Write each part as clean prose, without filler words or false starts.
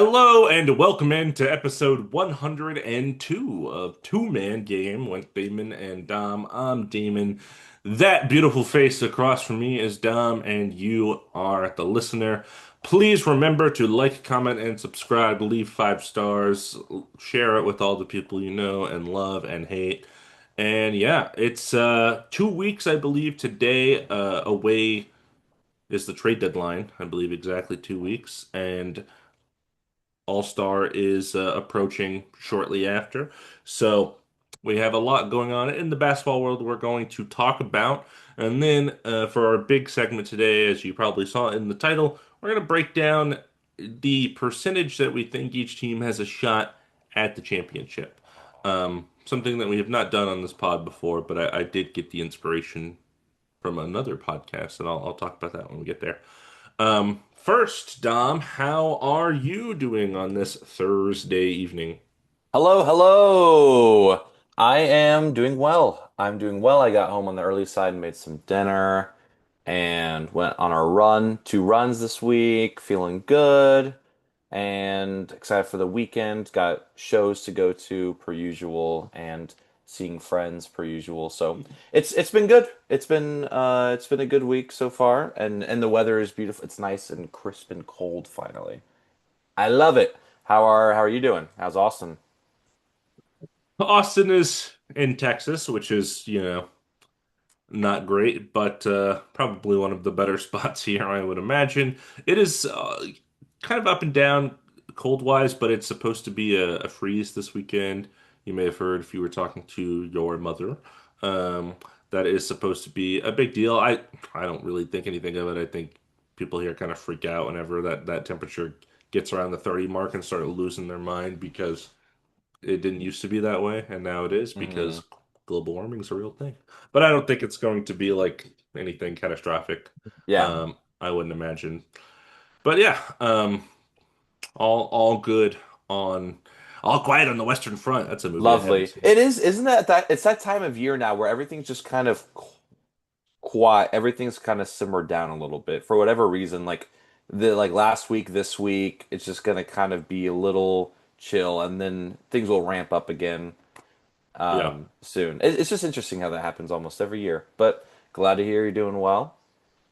Hello and welcome into episode 102 of Two Man Game with Damon and Dom. I'm Damon. That beautiful face across from me is Dom, and you are the listener. Please remember to like, comment, and subscribe. Leave 5 stars. Share it with all the people you know and love and hate. And yeah, it's 2 weeks, I believe, today away is the trade deadline. I believe exactly 2 weeks. And all-Star is approaching shortly after. So we have a lot going on in the basketball world we're going to talk about. And then for our big segment today, as you probably saw in the title, we're going to break down the percentage that we think each team has a shot at the championship. Something that we have not done on this pod before, but I did get the inspiration from another podcast, and I'll talk about that when we get there. First, Dom, how are you doing on this Thursday evening? Hello, hello. I am doing well. I'm doing well. I got home on the early side and made some dinner and went on a run, 2 runs this week, feeling good and excited for the weekend. Got shows to go to per usual and seeing friends per usual. So it's been good. It's been a good week so far and the weather is beautiful. It's nice and crisp and cold finally. I love it. How are you doing? How's Austin? Austin is in Texas, which is, not great, but probably one of the better spots here, I would imagine. It is kind of up and down cold wise, but it's supposed to be a freeze this weekend. You may have heard if you were talking to your mother. Um, that is supposed to be a big deal. I don't really think anything of it. I think people here kind of freak out whenever that temperature gets around the 30 mark and start losing their mind because it didn't used to be that way, and now it is Hmm. because global warming is a real thing. But I don't think it's going to be like anything catastrophic. Yeah. I wouldn't imagine. But yeah, all good on all quiet on the Western Front. That's a movie I haven't Lovely. seen. It is, isn't that it's that time of year now where everything's just kind of quiet. Everything's kind of simmered down a little bit for whatever reason. Like last week, this week, it's just gonna kind of be a little chill, and then things will ramp up again Yeah, soon. It's just interesting how that happens almost every year. But glad to hear you're doing well.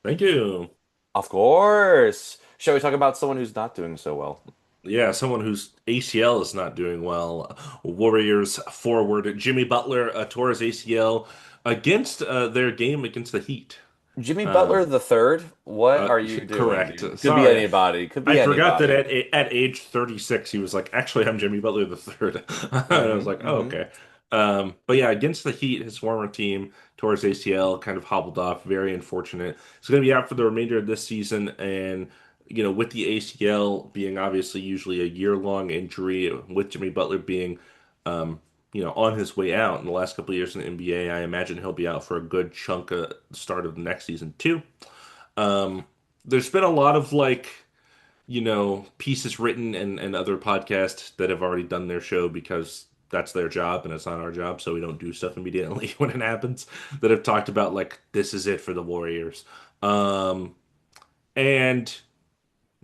thank you. Of course. Shall we talk about someone who's not doing so well? Yeah, someone whose ACL is not doing well. Warriors forward Jimmy Butler tore his ACL against their game against the Heat. Jimmy Butler Um, the third, what Uh, are you doing, correct. dude? Could be Sorry, anybody. Could I be forgot that anybody. at age 36, he was like, "Actually, I'm Jimmy Butler the third." And I was like, "Oh, Hmm. okay." But yeah, against the Heat, his former team, tore his ACL, kind of hobbled off. Very unfortunate. He's going to be out for the remainder of this season, and with the ACL being obviously usually a year-long injury, with Jimmy Butler being, on his way out in the last couple of years in the NBA, I imagine he'll be out for a good chunk of the start of the next season too. Um, there's been a lot of pieces written and other podcasts that have already done their show because that's their job and it's not our job, so we don't do stuff immediately when it happens that have talked about like this is it for the Warriors. Um, and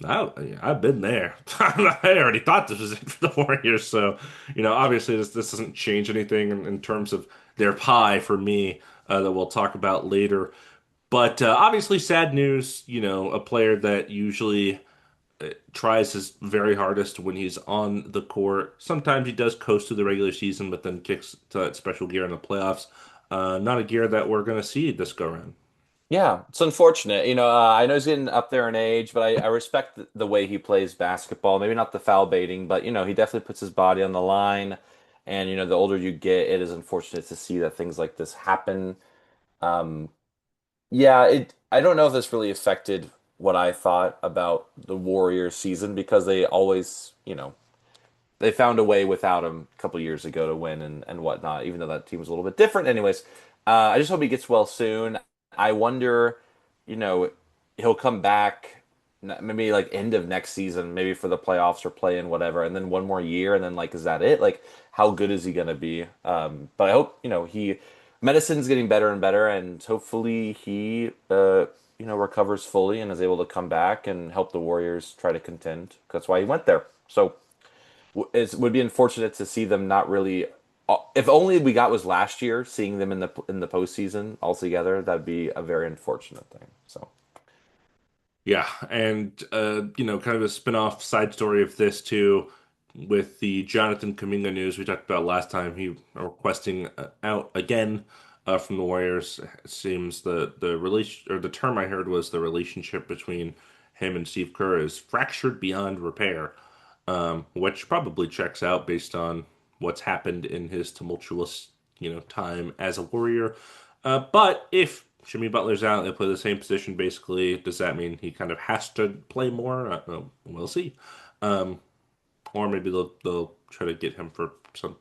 I've been there. I already thought this was it for the Warriors, so obviously this doesn't change anything in terms of their pie for me that we'll talk about later. But obviously, sad news. A player that usually tries his very hardest when he's on the court. Sometimes he does coast through the regular season, but then kicks to that special gear in the playoffs. Not a gear that we're going to see this go around. Yeah, it's unfortunate. I know he's getting up there in age, but I respect the way he plays basketball. Maybe not the foul baiting, but he definitely puts his body on the line. And the older you get, it is unfortunate to see that things like this happen. Um, yeah, I don't know if this really affected what I thought about the Warriors season because they always, they found a way without him a couple years ago to win and whatnot, even though that team was a little bit different. Anyways, I just hope he gets well soon. I wonder, you know, he'll come back maybe like end of next season, maybe for the playoffs or play in whatever, and then one more year, and then like, is that it? Like, how good is he gonna be? But I hope he medicine's getting better and better, and hopefully he recovers fully and is able to come back and help the Warriors try to contend. That's why he went there. So it would be unfortunate to see them not really. If only we got was last year, seeing them in the postseason all together, that'd be a very unfortunate thing. So Yeah, and kind of a spin-off side story of this too, with the Jonathan Kuminga news we talked about last time. He requesting out again from the Warriors. It seems the relation or the term I heard was the relationship between him and Steve Kerr is fractured beyond repair, which probably checks out based on what's happened in his tumultuous, time as a Warrior. But if Jimmy Butler's out, they play the same position basically. Does that mean he kind of has to play more? We'll see. Um, or maybe they'll try to get him for some,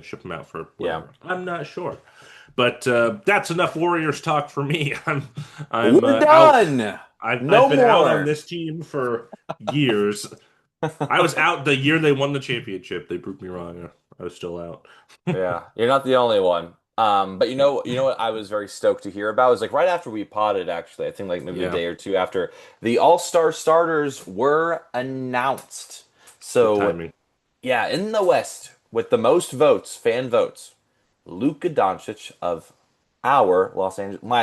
ship him out for yeah, whatever. I'm not sure. But that's enough Warriors talk for me. I'm we're out. done. I've No been out on more. this team for years. I was out the year they won the championship. They proved me wrong. I was still out. Yeah, you're not the only one. But you know what I was very stoked to hear about was like right after we potted, actually, I think like maybe a Yeah, day or two after, the All-Star starters were announced. good So timing. yeah, in the West with the most votes, fan votes, Luka Doncic of my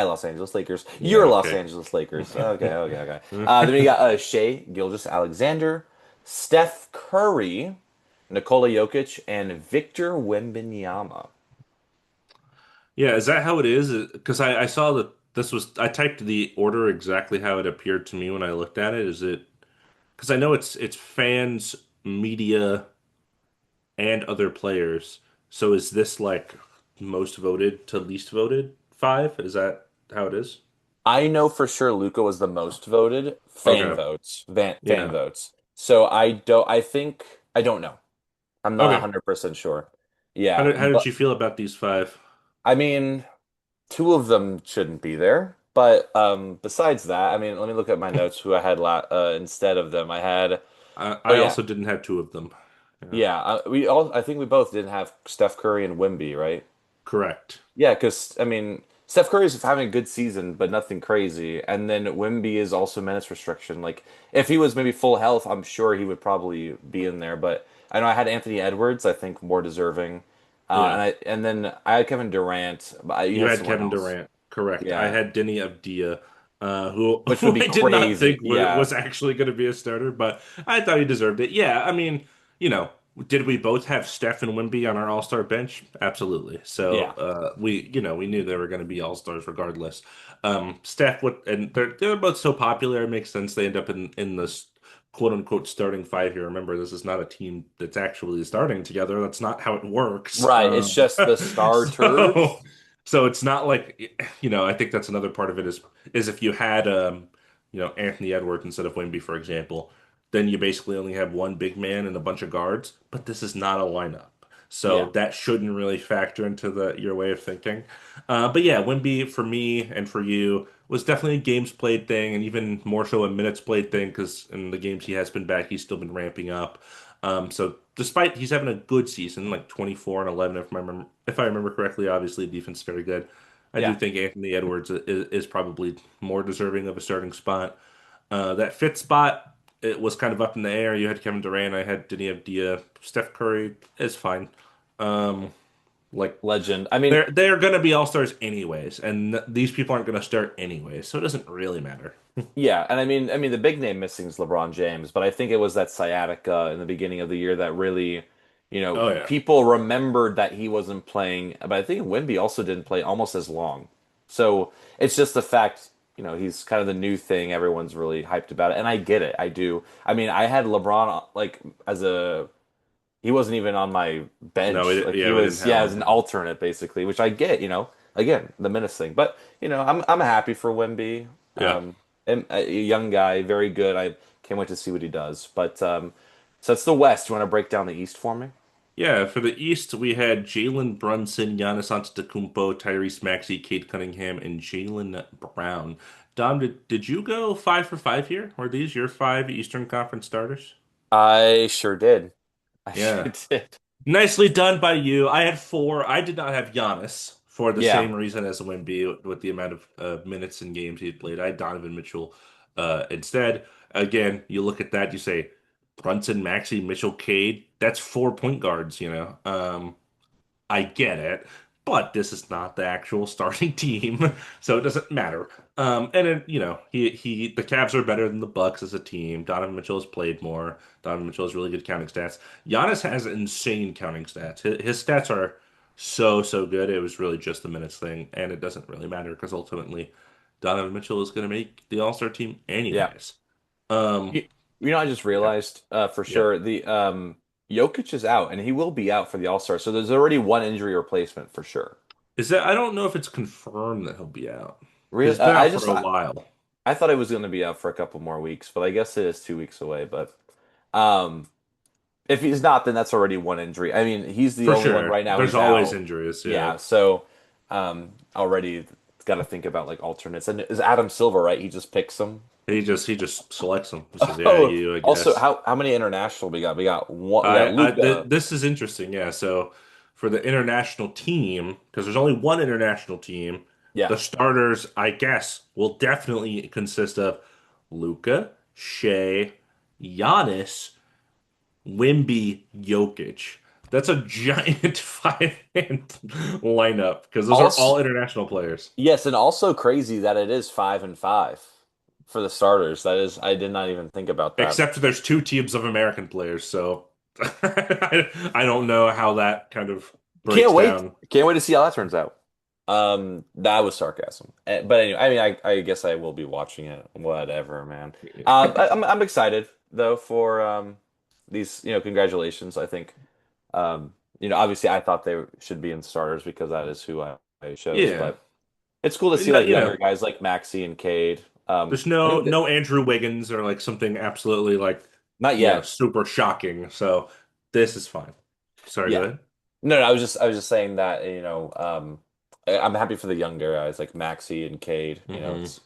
Los Angeles Lakers, Yeah, your Los okay. Angeles Lakers. Okay, okay, okay. Then we got Shea Gilgeous-Alexander, Steph Curry, Nikola Jokic, and Victor Wembanyama. Yeah, is that how it is? Because I saw that this was, I typed the order exactly how it appeared to me when I looked at it. Is it, because I know it's fans, media, and other players. So is this like most voted to least voted five? Is that how it is? I know for sure Luca was the most voted Okay. fan Yeah. votes. So I don't know. I'm not Okay. 100% sure. How Yeah, did but you feel about these five? I mean, two of them shouldn't be there. But besides that, I mean, let me look at my notes who I had instead of them. I had Oh I yeah. also didn't have two of them. Yeah. Yeah, we all I think we both didn't have Steph Curry and Wemby, right? Correct. Yeah, because I mean, Steph Curry's having a good season, but nothing crazy. And then Wemby is also minutes restriction. Like, if he was maybe full health, I'm sure he would probably be in there. But I know I had Anthony Edwards, I think more deserving. Yeah. And then I had Kevin Durant, but you You had had someone Kevin else. Durant, correct. I Yeah, had Denny Avdia, who, which would who be I did not crazy. think Yeah, was actually going to be a starter, but I thought he deserved it. Yeah, I mean, you know, did we both have Steph and Wemby on our All-Star bench? Absolutely. So yeah, we knew they were going to be All-Stars regardless. Steph would, and they're both so popular, it makes sense they end up in this quote unquote starting five here. Remember, this is not a team that's actually starting together. That's not how it works. right. It's just the So. starters. So it's not like, I think that's another part of it is if you had Anthony Edwards instead of Wemby, for example, then you basically only have one big man and a bunch of guards, but this is not a lineup. So Yeah, that shouldn't really factor into the your way of thinking. But yeah, Wemby for me and for you was definitely a games played thing, and even more so a minutes played thing because in the games he has been back, he's still been ramping up. So despite he's having a good season, like 24 and 11, if I remember correctly, obviously defense is very good. I do yeah, think Anthony Edwards is probably more deserving of a starting spot. That fifth spot, it was kind of up in the air. You had Kevin Durant, I had Deni Avdija, Steph Curry is fine. Um, like legend. I mean, they're gonna be all stars anyways, and these people aren't gonna start anyways, so it doesn't really matter. yeah, and I mean, the big name missing is LeBron James, but I think it was that sciatica in the beginning of the year that really, Oh yeah, people remembered that he wasn't playing. But I think Wemby also didn't play almost as long. So it's just the fact, he's kind of the new thing. Everyone's really hyped about it, and I get it. I do. I mean, I had LeBron like as a he wasn't even on my no, bench. Like he we didn't was, have yeah, as him. an alternate basically, which I get. Again, the minutes thing, but I'm happy for Wemby. Yeah. And a young guy, very good. I can't wait to see what he does. But so it's the West. You want to break down the East for me? Yeah, for the East, we had Jalen Brunson, Giannis Antetokounmpo, Tyrese Maxey, Cade Cunningham, and Jalen Brown. Dom, did you go 5 for 5 here? Were these your five Eastern Conference starters? I sure did. I Yeah. sure did. Nicely done by you. I had four. I did not have Giannis for the Yeah. same reason as Wemby with the amount of minutes and games he had played. I had Donovan Mitchell instead. Again, you look at that, you say, Brunson, Maxey, Mitchell, Cade. That's four point guards, you know. I get it, but this is not the actual starting team, so it doesn't matter. And then, you know, the Cavs are better than the Bucks as a team. Donovan Mitchell has played more. Donovan Mitchell has really good counting stats. Giannis has insane counting stats. His stats are so good. It was really just the minutes thing, and it doesn't really matter because ultimately Donovan Mitchell is going to make the All-Star team Yeah. anyways. Um, You, I just yeah, realized for yeah. sure the Jokic is out and he will be out for the All-Star. So there's already one injury replacement for sure. Is that I don't know if it's confirmed that he'll be out because Really, he's been out for a while. I thought it was going to be out for a couple more weeks, but I guess it is 2 weeks away. But um, if he's not, then that's already one injury. I mean, he's the For only one sure. right now There's who's always out. injuries, yeah. Yeah, so already got to think about like alternates. And is Adam Silver right? He just picks them. He just selects them. He says, "Yeah, Oh, you, I also, guess." how many international we got? We got one. We got I th Luca. This is interesting, yeah. So for the international team, because there's only one international team, Yeah. the starters, I guess, will definitely consist of Luca, Shea, Giannis, Wimby, Jokic. That's a giant five-man lineup because those are Also, all international players. yes, and also crazy that it is 5-5 for the starters. That is, I did not even think about that. Except there's two teams of American players, so I don't know how that kind of breaks Can't wait. down. Can't wait to see how that turns out. That was sarcasm. But anyway, I mean, I guess I will be watching it. Whatever, man. I'm excited though for these. Congratulations. I think obviously I thought they should be in starters because that is who I chose. Yeah, But it's cool to see no, like you younger know, guys like Maxi and Cade. there's I no think that no Andrew Wiggins or like something absolutely like not yet. super shocking. So this is fine. Sorry, go Yeah. ahead. No, no, I was just saying that, I'm happy for the younger guys like Maxi and Cade, Hmm. it's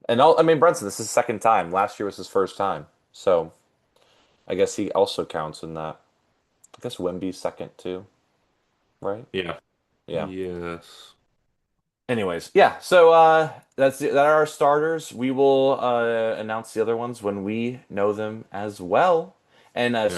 and all I mean Brunson, this is his second time. Last year was his first time. So I guess he also counts in that. I guess Wemby's second too, right? Yeah. Yeah. Yes. Anyways, yeah. So that are our starters. We will announce the other ones when we know them as well. And Yeah.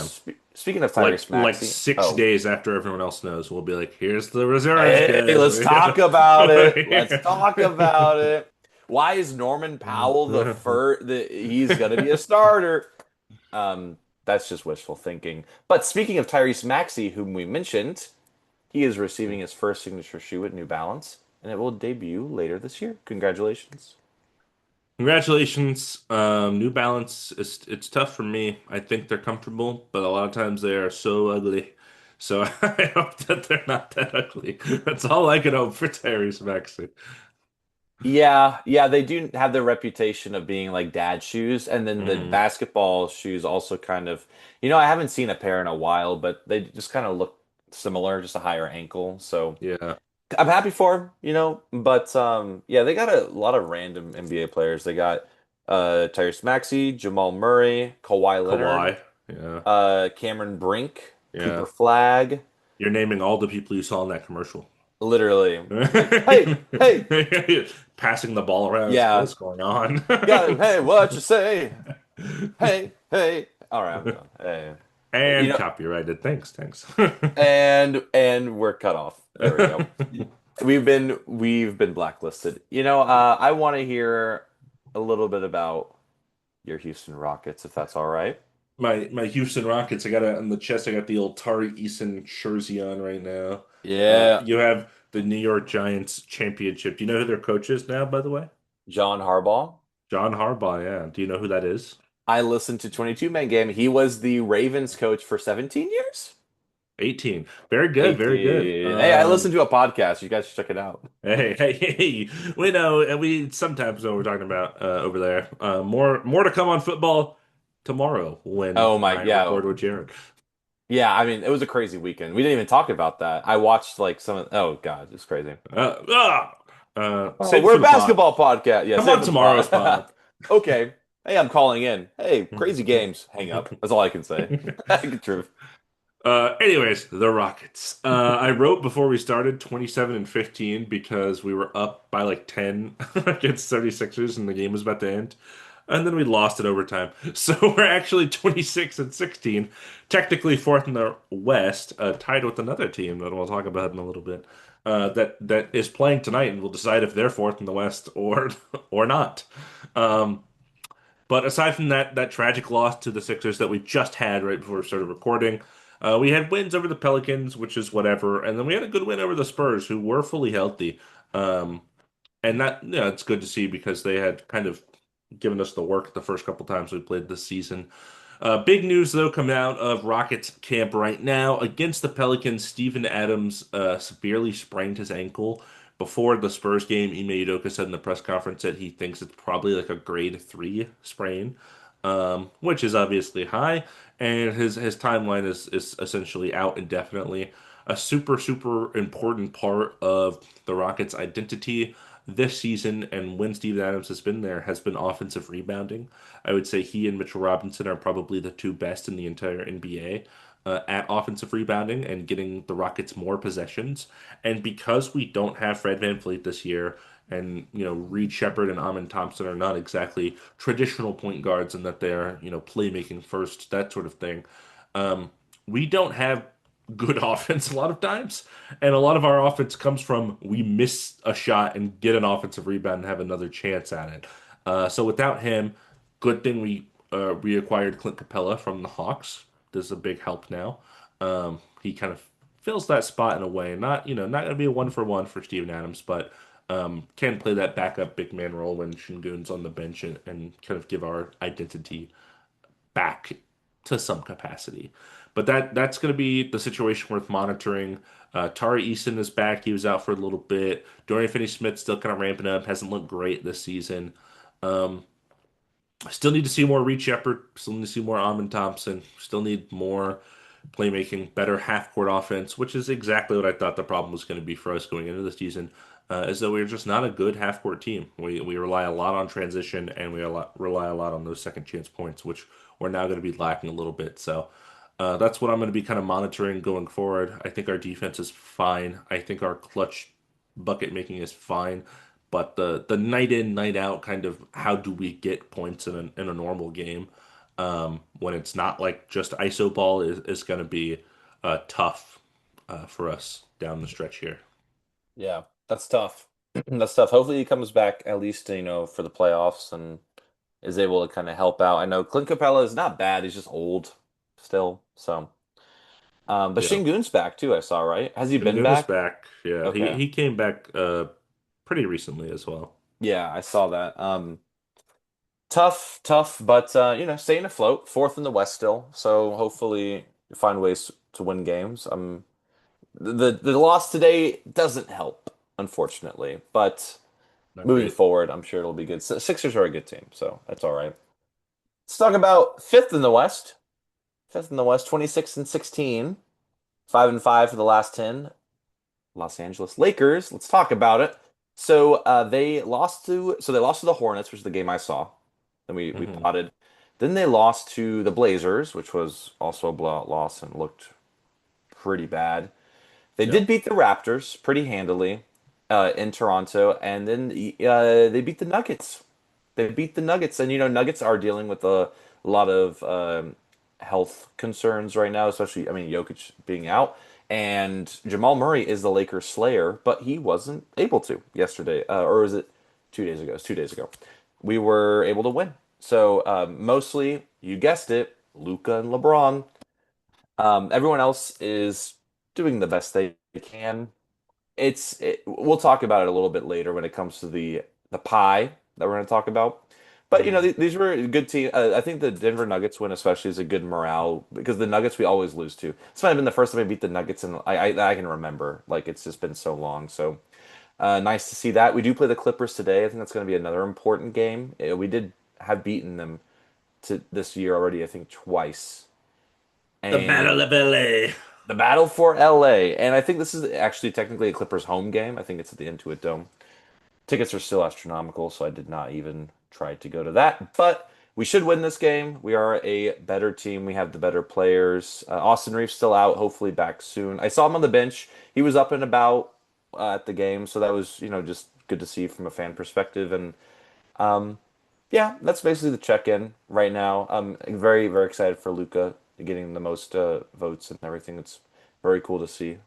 speaking of Like Tyrese like Maxey, 6 days after everyone else knows, we'll be like, "Here's the reserves, hey, guys." let's talk about it. Let's talk about it. Why is Norman Powell he's gonna be a starter? That's just wishful thinking. But speaking of Tyrese Maxey, whom we mentioned, he is receiving his first signature shoe at New Balance, and it will debut later this year. Congratulations. Congratulations. New Balance it's tough for me. I think they're comfortable, but a lot of times they are so ugly. So I hope that they're not that ugly. That's all I can hope for Tyrese Maxey. Yeah, yeah, they do have the reputation of being like dad shoes, and then the Hmm. basketball shoes also kind of, I haven't seen a pair in a while, but they just kind of look similar, just a higher ankle. So Yeah. I'm happy for him, but yeah, they got a lot of random NBA players. They got Tyrese Maxey, Jamal Murray, Kawhi Leonard, Kawhi. Yeah. Cameron Brink, Yeah. Cooper Flag, You're naming all the people you saw in that commercial. literally like, hey, hey, Passing the ball around. It's like, yeah, what's going on? got him. Hey, what you say? Hey, hey. All right, I'm done. Hey, you And know, copyrighted. Thanks. and we're cut off. There we go. We've been blacklisted. I want to hear a little bit about your Houston Rockets, if that's all right. My Houston Rockets. I got it on the chest. I got the old Tari Eason jersey on right now. Yeah, You have the New York Giants championship. Do you know who their coach is now, by the way? John Harbaugh. John Harbaugh. Yeah. Do you know who that is? I listened to 22 Man Game. He was the Ravens coach for 17 years. 18. Very good. Very good. 18. Hey, I listened to a podcast. You guys should check it out. Hey. We know, and we sometimes know what we're talking about over there. More to come on football tomorrow when Oh my, I yeah. record with Jared. Yeah, I mean, it was a crazy weekend. We didn't even talk about that. I watched like oh God, it's crazy. Uh, ah, Oh, save it we're for a the pod. basketball podcast. Yeah, Come save it on for the tomorrow's pod. pod. Okay. Hey, I'm calling in. Hey, crazy games. Hang up. That's all I can say. True. Anyways, the Rockets. I wrote before we started 27 and 15 because we were up by like 10 against 76ers and the game was about to end. and then we lost in overtime. So we're actually 26 and 16, technically fourth in the West, tied with another team that we'll talk about in a little bit. That is playing tonight, and we'll decide if they're fourth in the West or or not. Um, but aside from that tragic loss to the Sixers that we just had right before we started recording, we had wins over the Pelicans, which is whatever, and then we had a good win over the Spurs, who were fully healthy. Um, and that, it's good to see because they had kind of given us the work the first couple times we played this season. Big news though coming out of Rockets camp right now against the Pelicans. Steven Adams severely sprained his ankle before the Spurs game. Ime Udoka said in the press conference that he thinks it's probably like a grade 3 sprain, which is obviously high, and his timeline is essentially out indefinitely. A super important part of the Rockets' identity this season and when Steven Adams has been there has been offensive rebounding. I would say he and Mitchell Robinson are probably the two best in the entire NBA at offensive rebounding and getting the Rockets more possessions. And because we don't have Fred VanVleet this year, and Reed Shepard and Amin Thompson are not exactly traditional point guards in that they're playmaking first, that sort of thing. We don't have good offense a lot of times, and a lot of our offense comes from we miss a shot and get an offensive rebound and have another chance at it. So without him, good thing we acquired Clint Capella from the Hawks. This is a big help now. He kind of fills that spot in a way. Not going to be a one for one for Steven Adams, but can play that backup big man role when Şengün's on the bench and kind of give our identity back to some capacity. But that's going to be the situation worth monitoring. Tari Eason is back. He was out for a little bit. Dorian Finney-Smith still kind of ramping up. Hasn't looked great this season. Um, Still need to see more Reed Shepard. Still need to see more Amon Thompson. Still need more playmaking, better half-court offense, which is exactly what I thought the problem was going to be for us going into the season. Is that we're just not a good half-court team. We rely a lot on transition and rely a lot on those second chance points, which we're now going to be lacking a little bit. So that's what I'm going to be kind of monitoring going forward. I think our defense is fine. I think our clutch bucket making is fine. But the night in, night out kind of how do we get points in a normal game when it's not like just ISO ball is going to be tough for us down the stretch here. Yeah, that's tough. That's tough. Hopefully he comes back at least, for the playoffs and is able to kind of help out. I know Clint Capella is not bad. He's just old still. So, but Yeah, Şengün's back too, I saw, right? Has he been Şengün is back? back. Yeah, he Okay. he came back pretty recently as well. Yeah, I saw that. Tough, but staying afloat, fourth in the West still. So hopefully you find ways to win games. The loss today doesn't help, unfortunately, but Not moving great. forward, I'm sure it'll be good. Sixers are a good team, so that's all right. Let's talk about fifth in the West. Fifth in the West, 26 and 16, 5-5 for the last 10. Los Angeles Lakers. Let's talk about it. So they lost to the Hornets, which is the game I saw. Then we Hmm. potted. Then they lost to the Blazers, which was also a blowout loss and looked pretty bad. They did Yep. beat the Raptors pretty handily in Toronto, and then they beat the Nuggets. They beat the Nuggets, and Nuggets are dealing with a lot of health concerns right now, especially Jokic being out, and Jamal Murray is the Lakers slayer, but he wasn't able to yesterday, or was it 2 days ago? It's 2 days ago. We were able to win. So mostly, you guessed it, Luca and LeBron. Everyone else is doing the best they can. We'll talk about it a little bit later when it comes to the pie that we're going to talk about. But Hmm. these were a good team. I think the Denver Nuggets win especially is a good morale because the Nuggets we always lose to. This might have been the first time I beat the Nuggets, and I can remember. Like it's just been so long. So nice to see that. We do play the Clippers today. I think that's going to be another important game. We did have beaten them to this year already. I think twice, The and Battle of LA. the battle for LA. And I think this is actually technically a Clippers home game. I think it's at the Intuit Dome. Tickets are still astronomical, so I did not even try to go to that. But we should win this game. We are a better team. We have the better players. Austin Reeves still out, hopefully back soon. I saw him on the bench. He was up and about at the game, so that was just good to see from a fan perspective. And Yeah, that's basically the check-in right now. I'm very, very excited for Luca getting the most votes and everything. It's very cool to see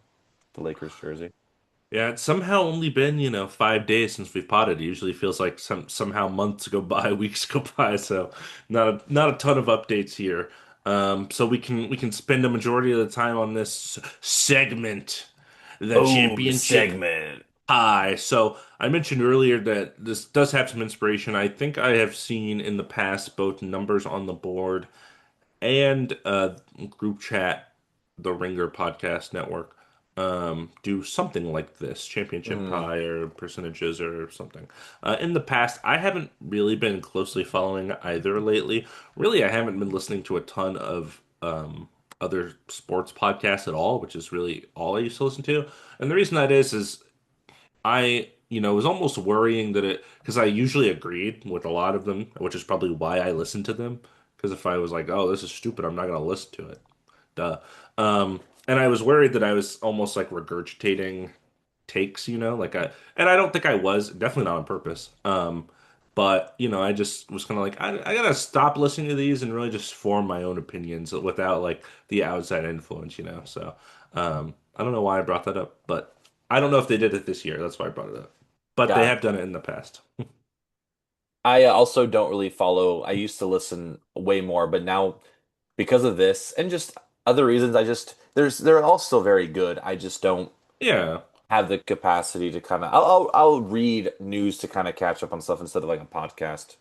the Lakers jersey. Yeah, it's somehow only been, 5 days since we've potted. It usually feels like somehow months go by, weeks go by, so not a ton of updates here. So we can spend a majority of the time on this segment, the Oh, the championship segment. pie. So I mentioned earlier that this does have some inspiration. I think I have seen in the past both numbers on the board and group chat, the Ringer Podcast Network, do something like this, championship Hmm. pie or percentages or something. In the past, I haven't really been closely following either lately. Really, I haven't been listening to a ton of other sports podcasts at all, which is really all I used to listen to. And the reason that is was almost worrying that because I usually agreed with a lot of them, which is probably why I listened to them. Because if I was like, oh, this is stupid, I'm not going to listen to it. Duh. And I was worried that I was almost like regurgitating takes, and I don't think I was, definitely not on purpose. But I just was kind of like, I gotta stop listening to these and really just form my own opinions without like the outside influence. So, I don't know why I brought that up, but I don't know if they did it this year. That's why I brought it up. But they Yeah. have done it in the past. I also don't really follow. I used to listen way more, but now because of this and just other reasons, they're all still very good. I just don't Yeah. have the capacity to kind of I'll read news to kind of catch up on stuff instead of like a podcast.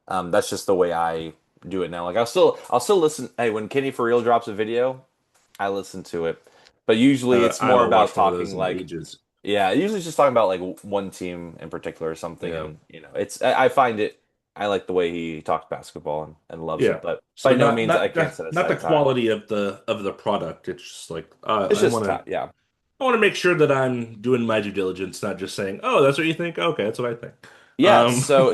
That's just the way I do it now. Like I'll still listen. Hey, when Kenny for Real drops a video, I listen to it. But usually it's I more haven't about watched one of those talking in like ages. yeah, usually it's just talking about like one team in particular or something, Yeah. and I find it I like the way he talks basketball and loves Yeah. it, but So by no not means I not can't the set not the aside time. quality of the product. It's just like It's I just want time, to yeah. I want to make sure that I'm doing my due diligence, not just saying, "Oh, that's what you think." Okay, that's what I think. Yeah, Um, so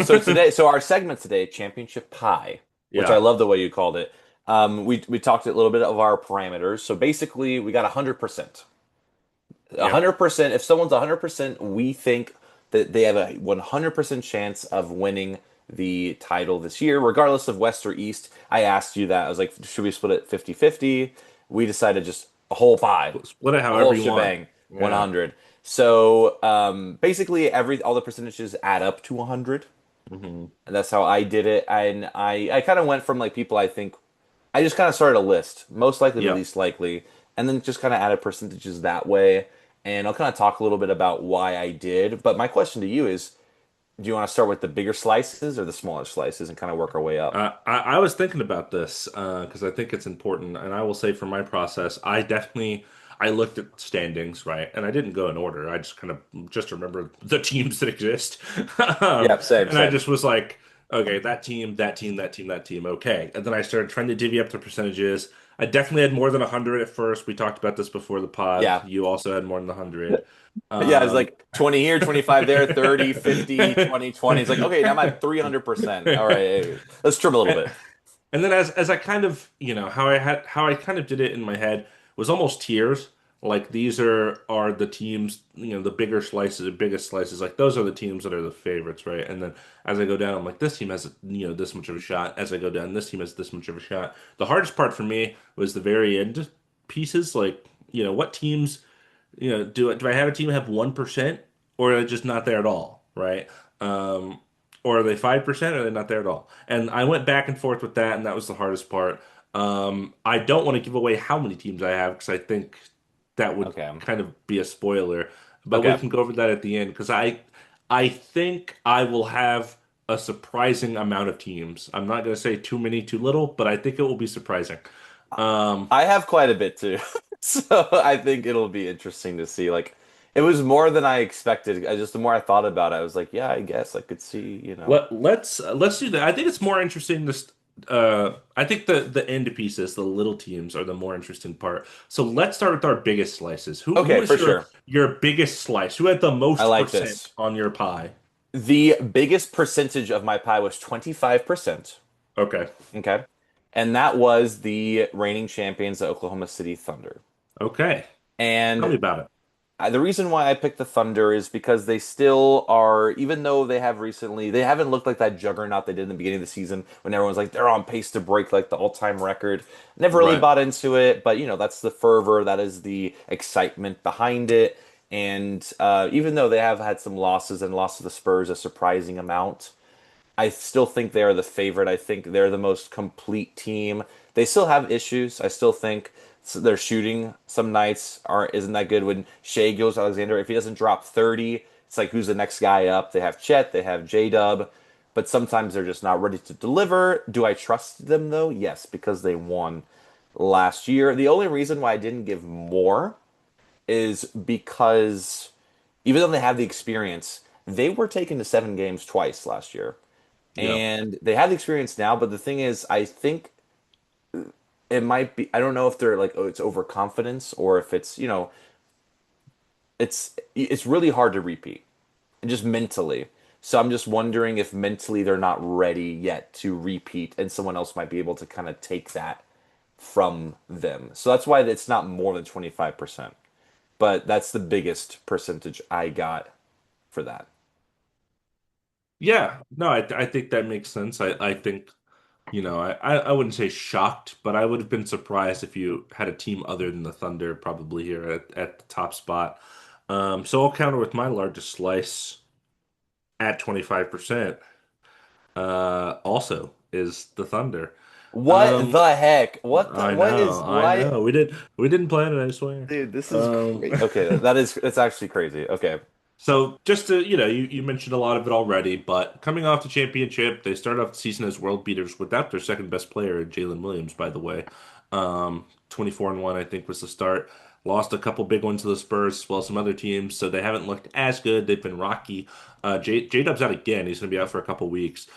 our segment today, Championship Pie, which I yeah, love the way you called it. We talked a little bit of our parameters. So basically, we got 100%. yeah. 100%. If someone's 100%, we think that they have a 100% chance of winning the title this year, regardless of West or East. I asked you that. I was like, should we split it 50-50? We decided just a whole pie, Split it a whole however you want. shebang, Yeah. 100. So basically, all the percentages add up to 100. Hmm. And that's how I did it. And I kind of went from like people I think I just kind of started a list, most likely to Yeah. least likely, and then just kind of added percentages that way. And I'll kind of talk a little bit about why I did. But my question to you is, do you want to start with the bigger slices or the smaller slices and kind of work our way up? I was thinking about this because I think it's important, and I will say for my process, I looked at standings, right, and I didn't go in order. I just kind of just remember the teams that exist, Yeah, same, and I same. just was like, okay, that team, that team, that team, that team, okay, and then I started trying to divvy up the percentages. I definitely had more than 100 at first. We talked about this before the pod. Yeah. You also had more than 100. Yeah, it's Um, like 20 here, 25 there, 30, 50, 20, 20. It's like, okay, now I'm at 300%. All right, hey, let's trim a little bit. And then as I kind of, how I kind of did it in my head was almost tiers. Like these are the teams, the bigger slices, the biggest slices. Like those are the teams that are the favorites, right? And then as I go down, I'm like, this team has, this much of a shot. As I go down, this team has this much of a shot. The hardest part for me was the very end pieces. Like, what teams, do I have a team have 1% or are they just not there at all, right? Um, or are they 5% or are they not there at all? And I went back and forth with that, and that was the hardest part. I don't want to give away how many teams I have because I think that would Okay. kind of be a spoiler. But we Okay. can go over that at the end because I think I will have a surprising amount of teams. I'm not going to say too many, too little, but I think it will be surprising. Um, I have quite a bit too. So I think it'll be interesting to see. Like, it was more than I expected. The more I thought about it, I was like, yeah, I guess I could see. let's do that. I think it's more interesting. I think the end pieces, the little teams, are the more interesting part. So let's start with our biggest slices. Who Okay, is for your sure. your biggest slice? Who had the I most like percent this. on your pie? The biggest percentage of my pie was 25%. Okay, Okay. And that was the reigning champions, the Oklahoma City Thunder. okay. Tell And me about it. The reason why I picked the Thunder is because they still are, even though they have recently, they haven't looked like that juggernaut they did in the beginning of the season when everyone's like they're on pace to break like the all-time record. Never really Right. bought into it, but that's the fervor, that is the excitement behind it. And even though they have had some losses and lost to the Spurs a surprising amount, I still think they are the favorite. I think they're the most complete team. They still have issues. I still think their shooting some nights aren't isn't that good. When Shea goes Alexander, if he doesn't drop 30, it's like who's the next guy up? They have Chet, they have J Dub, but sometimes they're just not ready to deliver. Do I trust them though? Yes, because they won last year. The only reason why I didn't give more is because even though they have the experience, they were taken to 7 games twice last year Yeah. and they have the experience now. But the thing is, I think it might be. I don't know if they're like, oh, it's overconfidence or if it's it's really hard to repeat, just mentally. So I'm just wondering if mentally they're not ready yet to repeat, and someone else might be able to kind of take that from them. So that's why it's not more than 25%. But that's the biggest percentage I got for that. Yeah. No, I think that makes sense. I think, I wouldn't say shocked, but I would have been surprised if you had a team other than the Thunder probably here at the top spot. So I'll counter with my largest slice at 25%, also is the Thunder. What Um, the heck? I What know, is I why? know. We didn't plan it, I swear. Dude, this is Um, great. Okay, that's actually crazy. Okay. So just to, you mentioned a lot of it already, but coming off the championship, they started off the season as world beaters without their second best player, Jalen Williams, by the way. 24-1, I think, was the start. Lost a couple big ones to the Spurs, as well as some other teams, so they haven't looked as good. They've been rocky. J-Dub's out again. He's going to be out for a couple weeks.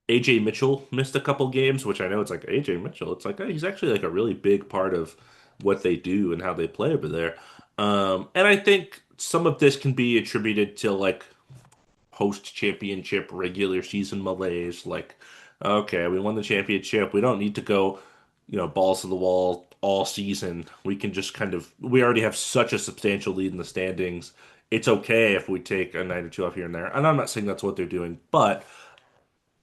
AJ Mitchell missed a couple games, which I know it's like AJ Mitchell. It's like he's actually like a really big part of what they do and how they play over there. And I think some of this can be attributed to like post championship regular season malaise. Like, okay, we won the championship. We don't need to go, balls to the wall all season. We can just we already have such a substantial lead in the standings. It's okay if we take a night or two off here and there. And I'm not saying that's what they're doing, but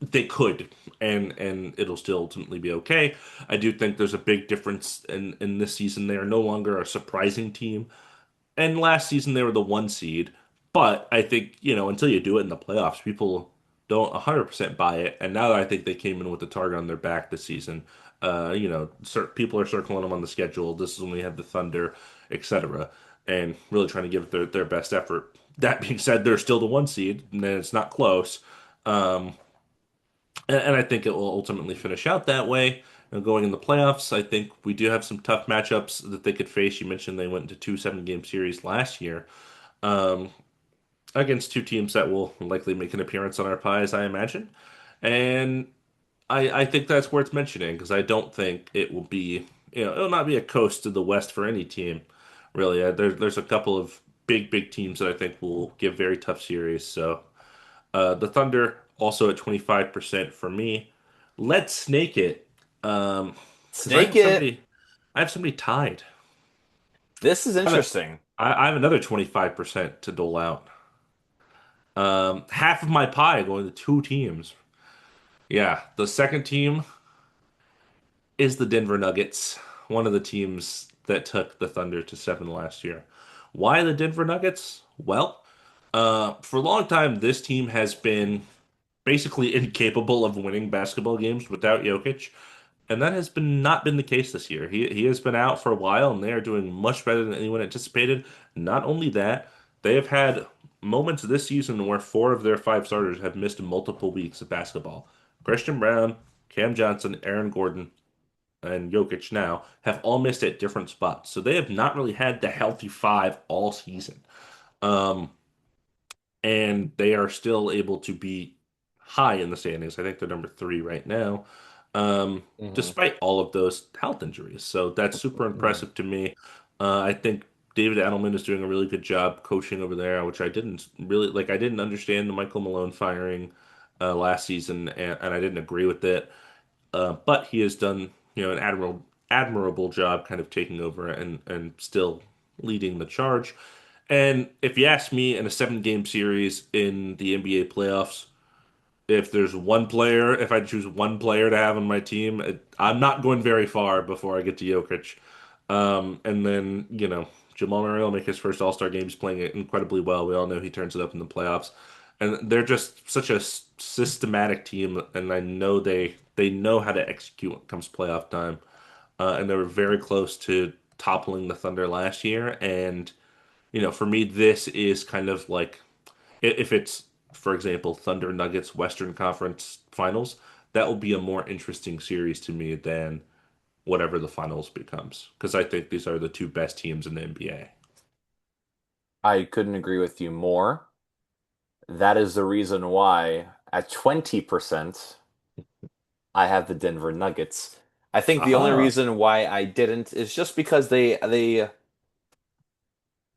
they could, and it'll still ultimately be okay. I do think there's a big difference in this season. They are no longer a surprising team, and last season they were the one seed. But I think, until you do it in the playoffs, people don't 100% buy it. And now that I think they came in with the target on their back this season, people are circling them on the schedule. This is when we have the Thunder, etc., and really trying to give it their best effort. That being said, they're still the one seed, and it's not close. Um, and I think it will ultimately finish out that way. Going in the playoffs, I think we do have some tough matchups that they could face. You mentioned they went into two 7-game series last year, um, against two teams that will likely make an appearance on our pies, I imagine. And I think that's worth mentioning because I don't think it will be, it'll not be a coast to the West for any team, really. There's a couple of big teams that I think will give very tough series. So the Thunder also at 25% for me. Let's snake it. Because Snake it. I have somebody tied. This is I have, a, interesting. I have another 25% to dole out. Half of my pie going to two teams. Yeah, the second team is the Denver Nuggets, one of the teams that took the Thunder to 7 last year. Why the Denver Nuggets? Well, for a long time, this team has been basically incapable of winning basketball games without Jokic, and that has been not been the case this year. He has been out for a while, and they are doing much better than anyone anticipated. Not only that, they have had moments this season where four of their five starters have missed multiple weeks of basketball. Christian Brown, Cam Johnson, Aaron Gordon, and Jokic now have all missed at different spots. So they have not really had the healthy five all season. Um, and they are still able to be high in the standings. I think they're number three right now, Hmm. despite all of those health injuries. So that's super impressive to me. I think David Adelman is doing a really good job coaching over there, which I didn't really like. I didn't understand the Michael Malone firing last season, and I didn't agree with it. But he has done, an admirable job kind of taking over and still leading the charge. And if you ask me, in a seven-game series in the NBA playoffs, if there's one player, if I choose one player to have on my team, I'm not going very far before I get to Jokic. And then, Jamal Murray will make his first All-Star game. He's playing it incredibly well. We all know he turns it up in the playoffs. And they're just such a systematic team, and I know they know how to execute when it comes to playoff time. And they were very close to toppling the Thunder last year. And, for me, this is kind of like if it's, for example, Thunder Nuggets Western Conference Finals, that will be a more interesting series to me than whatever the finals becomes, because I think these are the two best teams in the NBA. I couldn't agree with you more. That is the reason why at 20% I have the Denver Nuggets. I think the only Aha. reason why I didn't is just because they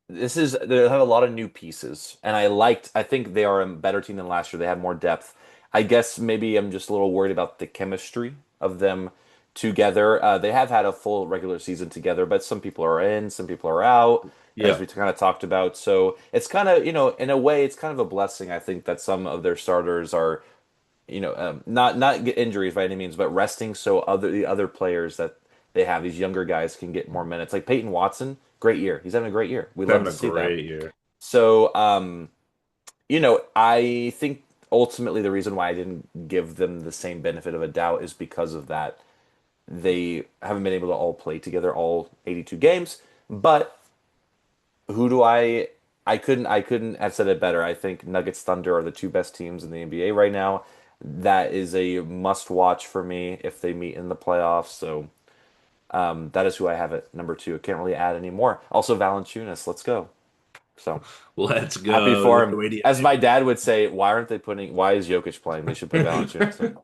this is they have a lot of new pieces, and I think they are a better team than last year. They have more depth. I guess maybe I'm just a little worried about the chemistry of them together. They have had a full regular season together, but some people are in, some people are out, as Yeah, we kind of talked about. So it's kind of, in a way, it's kind of a blessing, I think, that some of their starters are, not get injuries by any means, but resting so the other players that they have, these younger guys, can get more minutes. Like Peyton Watson, great year. He's having a great year. We love having to a see that. great year. So, I think ultimately the reason why I didn't give them the same benefit of a doubt is because of that. They haven't been able to all play together all 82 games, but who do I couldn't have said it better. I think Nuggets Thunder are the two best teams in the NBA right now. That is a must watch for me if they meet in the playoffs. So that is who I have at number two. I can't really add any more. Also Valanciunas, let's go. So Let's happy go, for him. Lithuania, As my baby. dad would say, why is Jokic playing? They should put Valanciunas in.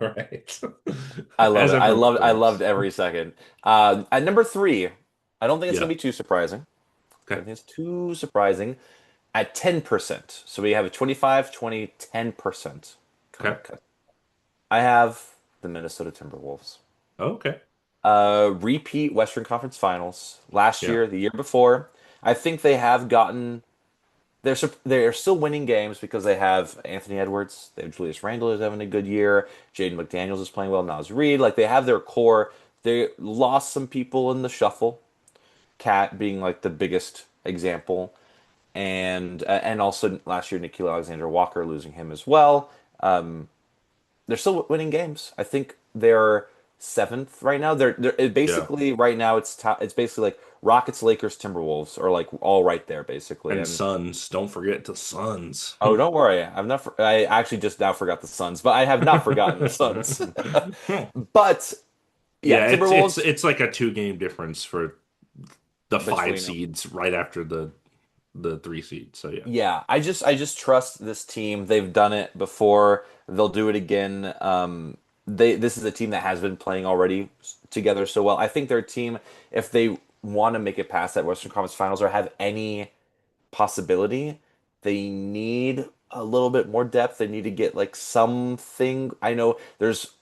Right. I love As it. everyone I loved thinks. every second. At number three, I don't think it's gonna Yeah. be too surprising. I Okay. don't think it's too surprising. At 10%. So we have a 25, 20, 10% kind Okay. of cut. I have the Minnesota Timberwolves. Okay. Repeat Western Conference Finals last Yeah. year, the year before. I think they have gotten they're still winning games because they have Anthony Edwards, they have Julius Randle is having a good year, Jaden McDaniels is playing well, Nas Reed, like they have their core. They lost some people in the shuffle, Cat being like the biggest example, and also last year Nikhil Alexander Walker losing him as well. They're still winning games. I think they're seventh right now. Yeah. Basically right now it's basically like Rockets, Lakers, Timberwolves are like all right there basically. And And Suns. Don't forget the Suns. oh, don't worry, I actually just now forgot the Suns, but I have not forgotten the Suns. But yeah, Yeah, it's Timberwolves it's like a two-game difference for the five between them. seeds right after the three seeds. So yeah. Yeah, I just trust this team. They've done it before. They'll do it again. This is a team that has been playing already together so well. I think their team, if they want to make it past that Western Conference Finals or have any possibility, they need a little bit more depth. They need to get like something. I know there's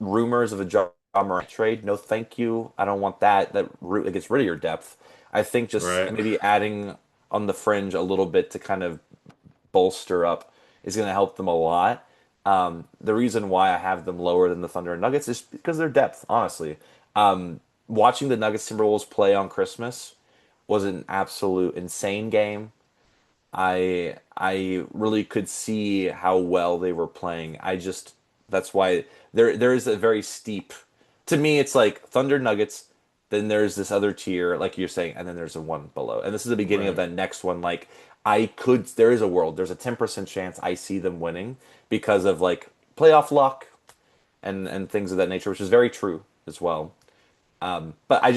rumors of a Ja Morant trade. No, thank you. I don't want that. That gets rid of your depth. I think just Right. maybe adding on the fringe a little bit to kind of bolster up is going to help them a lot. The reason why I have them lower than the Thunder and Nuggets is because of their depth, honestly. Watching the Nuggets Timberwolves play on Christmas was an absolute insane game. I really could see how well they were playing. That's why there is a very steep, to me it's like Thunder Nuggets, then there's this other tier like you're saying, and then there's a one below. And this is the beginning of Right. that next one. Like there is a world. There's a 10% chance I see them winning because of like playoff luck and things of that nature, which is very true as well. But I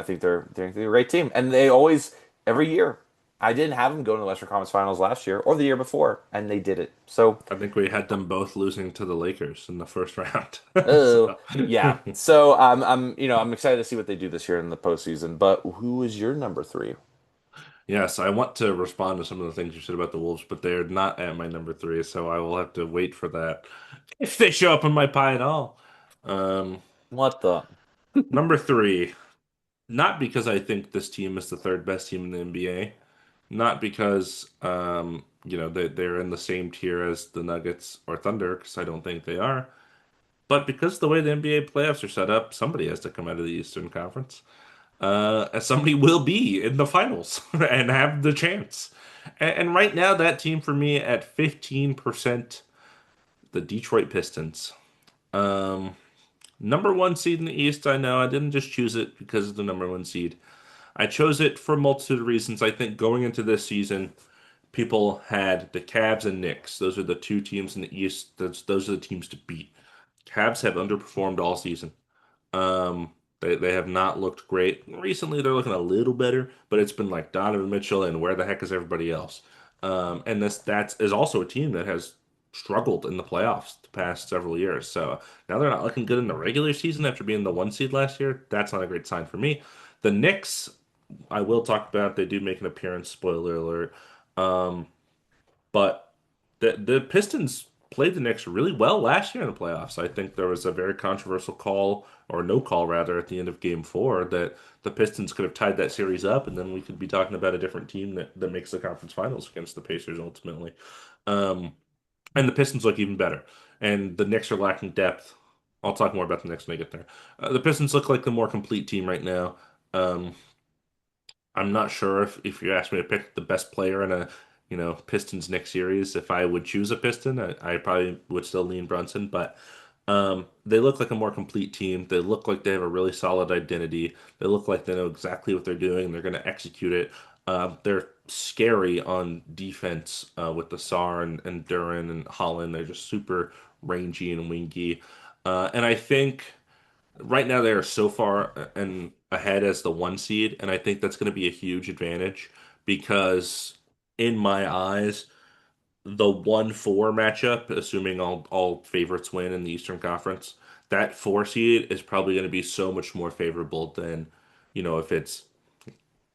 think they're a great team, and they always every year. I didn't have them go to the Western Conference Finals last year or the year before, and they did it. So, I think we had them both losing to the Lakers in the first round. oh So yeah. So I'm excited to see what they do this year in the postseason. But who is your number three? yes, I want to respond to some of the things you said about the Wolves, but they're not at my number three, so I will have to wait for that if they show up in my pie at all. Um, What the? Number three. not because I think this team is the third best team in the NBA, not because they're in the same tier as the Nuggets or Thunder, because I don't think they are, but because the way the NBA playoffs are set up, somebody has to come out of the Eastern Conference. And somebody will be in the finals and have the chance. And right now, that team for me at 15%, the Detroit Pistons. Um, Number one seed in the East, I know. I didn't just choose it because of the number one seed. I chose it for a multitude of reasons. I think going into this season, people had the Cavs and Knicks. Those are the two teams in the East. Those are the teams to beat. Cavs have underperformed all season. They have not looked great. Recently, they're looking a little better, but it's been like Donovan Mitchell and where the heck is everybody else? And this that is also a team that has struggled in the playoffs the past several years. So now they're not looking good in the regular season after being the one seed last year. That's not a great sign for me. The Knicks, I will talk about. They do make an appearance. Spoiler alert. Um, but the Pistons played the Knicks really well last year in the playoffs. I think there was a very controversial call, or no call rather, at the end of Game 4 that the Pistons could have tied that series up, and then we could be talking about a different team that makes the conference finals against the Pacers ultimately. Um, and the Pistons look even better, and the Knicks are lacking depth. I'll talk more about the Knicks when I get there. The Pistons look like the more complete team right now. Um, I'm not sure if you asked me to pick the best player in a, Pistons Knicks series, if I would choose a Piston, I probably would still lean Brunson, but they look like a more complete team. They look like they have a really solid identity. They look like they know exactly what they're doing and they're going to execute it. They're scary on defense with the Sar and Duran and Holland. They're just super rangy and wingy. And I think right now they are so far and ahead as the one seed, and I think that's going to be a huge advantage because in my eyes, the 1-4 matchup, assuming all favorites win in the Eastern Conference, that four seed is probably going to be so much more favorable than, if it's,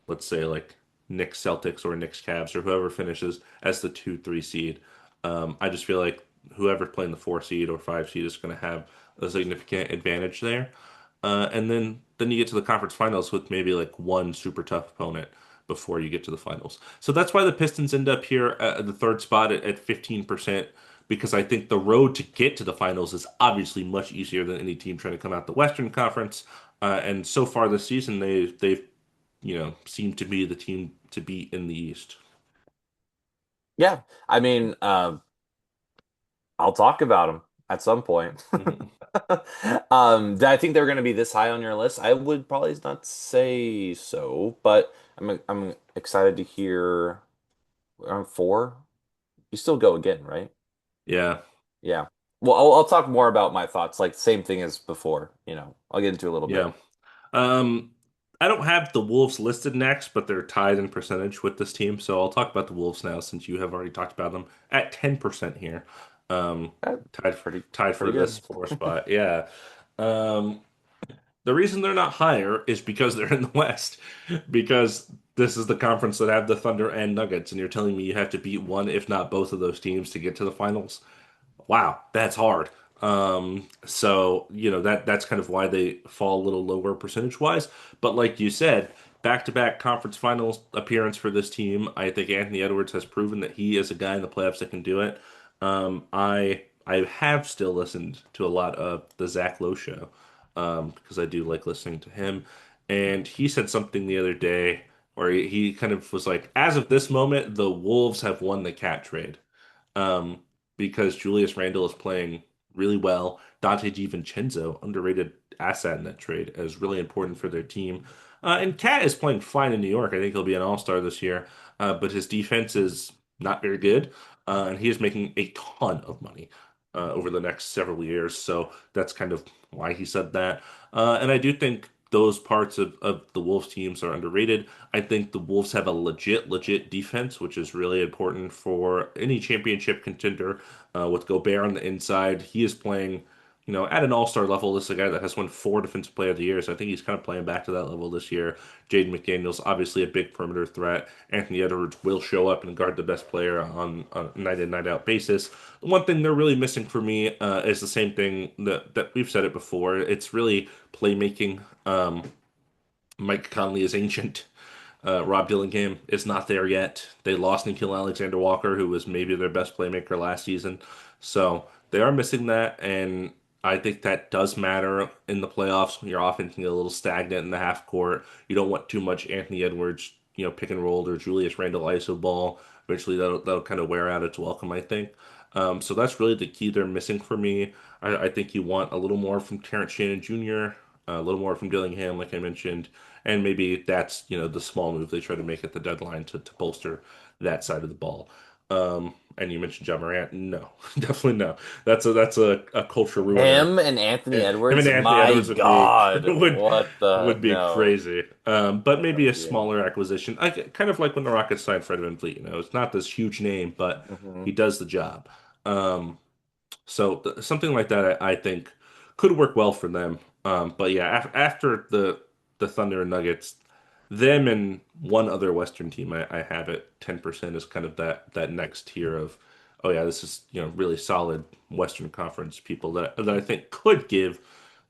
let's say, like Knicks Celtics or Knicks Cavs or whoever finishes as the 2-3 seed. I just feel like whoever playing the 4 seed or 5 seed is going to have a significant advantage there. And then you get to the conference finals with maybe like one super tough opponent before you get to the finals. So that's why the Pistons end up here at the third spot at 15%, because I think the road to get to the finals is obviously much easier than any team trying to come out the Western Conference. And so far this season, they've seem to be the team to beat in the East. Yeah, I mean, I'll talk about them at some point. Mhm. Did I think they were going to be this high on your list? I would probably not say so, but I'm excited to hear four. You still go again, right? Yeah, Yeah. Well, I'll talk more about my thoughts, like same thing as before. I'll get into a little bit. yeah. Um, I don't have the Wolves listed next, but they're tied in percentage with this team. So I'll talk about the Wolves now since you have already talked about them at 10% here. That's Tied pretty tied for pretty this good. four spot. Yeah. Um, the reason they're not higher is because they're in the West. Because this is the conference that have the Thunder and Nuggets, and you're telling me you have to beat one, if not both of those teams to get to the finals. Wow, that's hard. So that's kind of why they fall a little lower percentage wise. But like you said, back-to-back conference finals appearance for this team. I think Anthony Edwards has proven that he is a guy in the playoffs that can do it. I have still listened to a lot of the Zach Lowe show because I do like listening to him, and he said something the other day where he kind of was like, as of this moment, the Wolves have won the cat trade um, because Julius Randle is playing really well. Dante DiVincenzo, underrated asset in that trade, is really important for their team. And Cat is playing fine in New York. I think he'll be an all-star this year, but his defense is not very good, and he is making a ton of money over the next several years. So that's kind of why he said that. And I do think those parts of the Wolves teams are underrated. I think the Wolves have a legit defense, which is really important for any championship contender. With Gobert on the inside, he is playing, at an all-star level. This is a guy that has won 4 Defensive Player of the Year, so I think he's kind of playing back to that level this year. Jaden McDaniels, obviously a big perimeter threat. Anthony Edwards will show up and guard the best player on a night in, night out basis. The one thing they're really missing for me is the same thing that we've said it before. It's really playmaking. Mike Conley is ancient. Rob Dillingham is not there yet. They lost Nikhil Alexander Walker, who was maybe their best playmaker last season. So they are missing that, and I think that does matter in the playoffs. Your offense can get a little stagnant in the half court. You don't want too much Anthony Edwards, pick and roll or Julius Randle ISO ball. Eventually, that'll kind of wear out its welcome, I think. So that's really the key they're missing for me. I think you want a little more from Terrence Shannon Jr., a little more from Dillingham, like I mentioned, and maybe that's the small move they try to make at the deadline to bolster that side of the ball. And you mentioned John Morant. No, definitely no. That's a culture ruiner. Him and Anthony Him and Edwards? Anthony My Edwards would be God. would What the would be no. crazy. But That maybe a would be it. smaller acquisition, kind of like when the Rockets signed Fred VanVleet. It's not this huge name, but Hmm. he does the job. Um, so something like that, I think, could work well for them. But yeah, after the Thunder and Nuggets, them and one other Western team, I have it 10% is kind of that next tier of, oh yeah, this is really solid Western Conference people that I think could give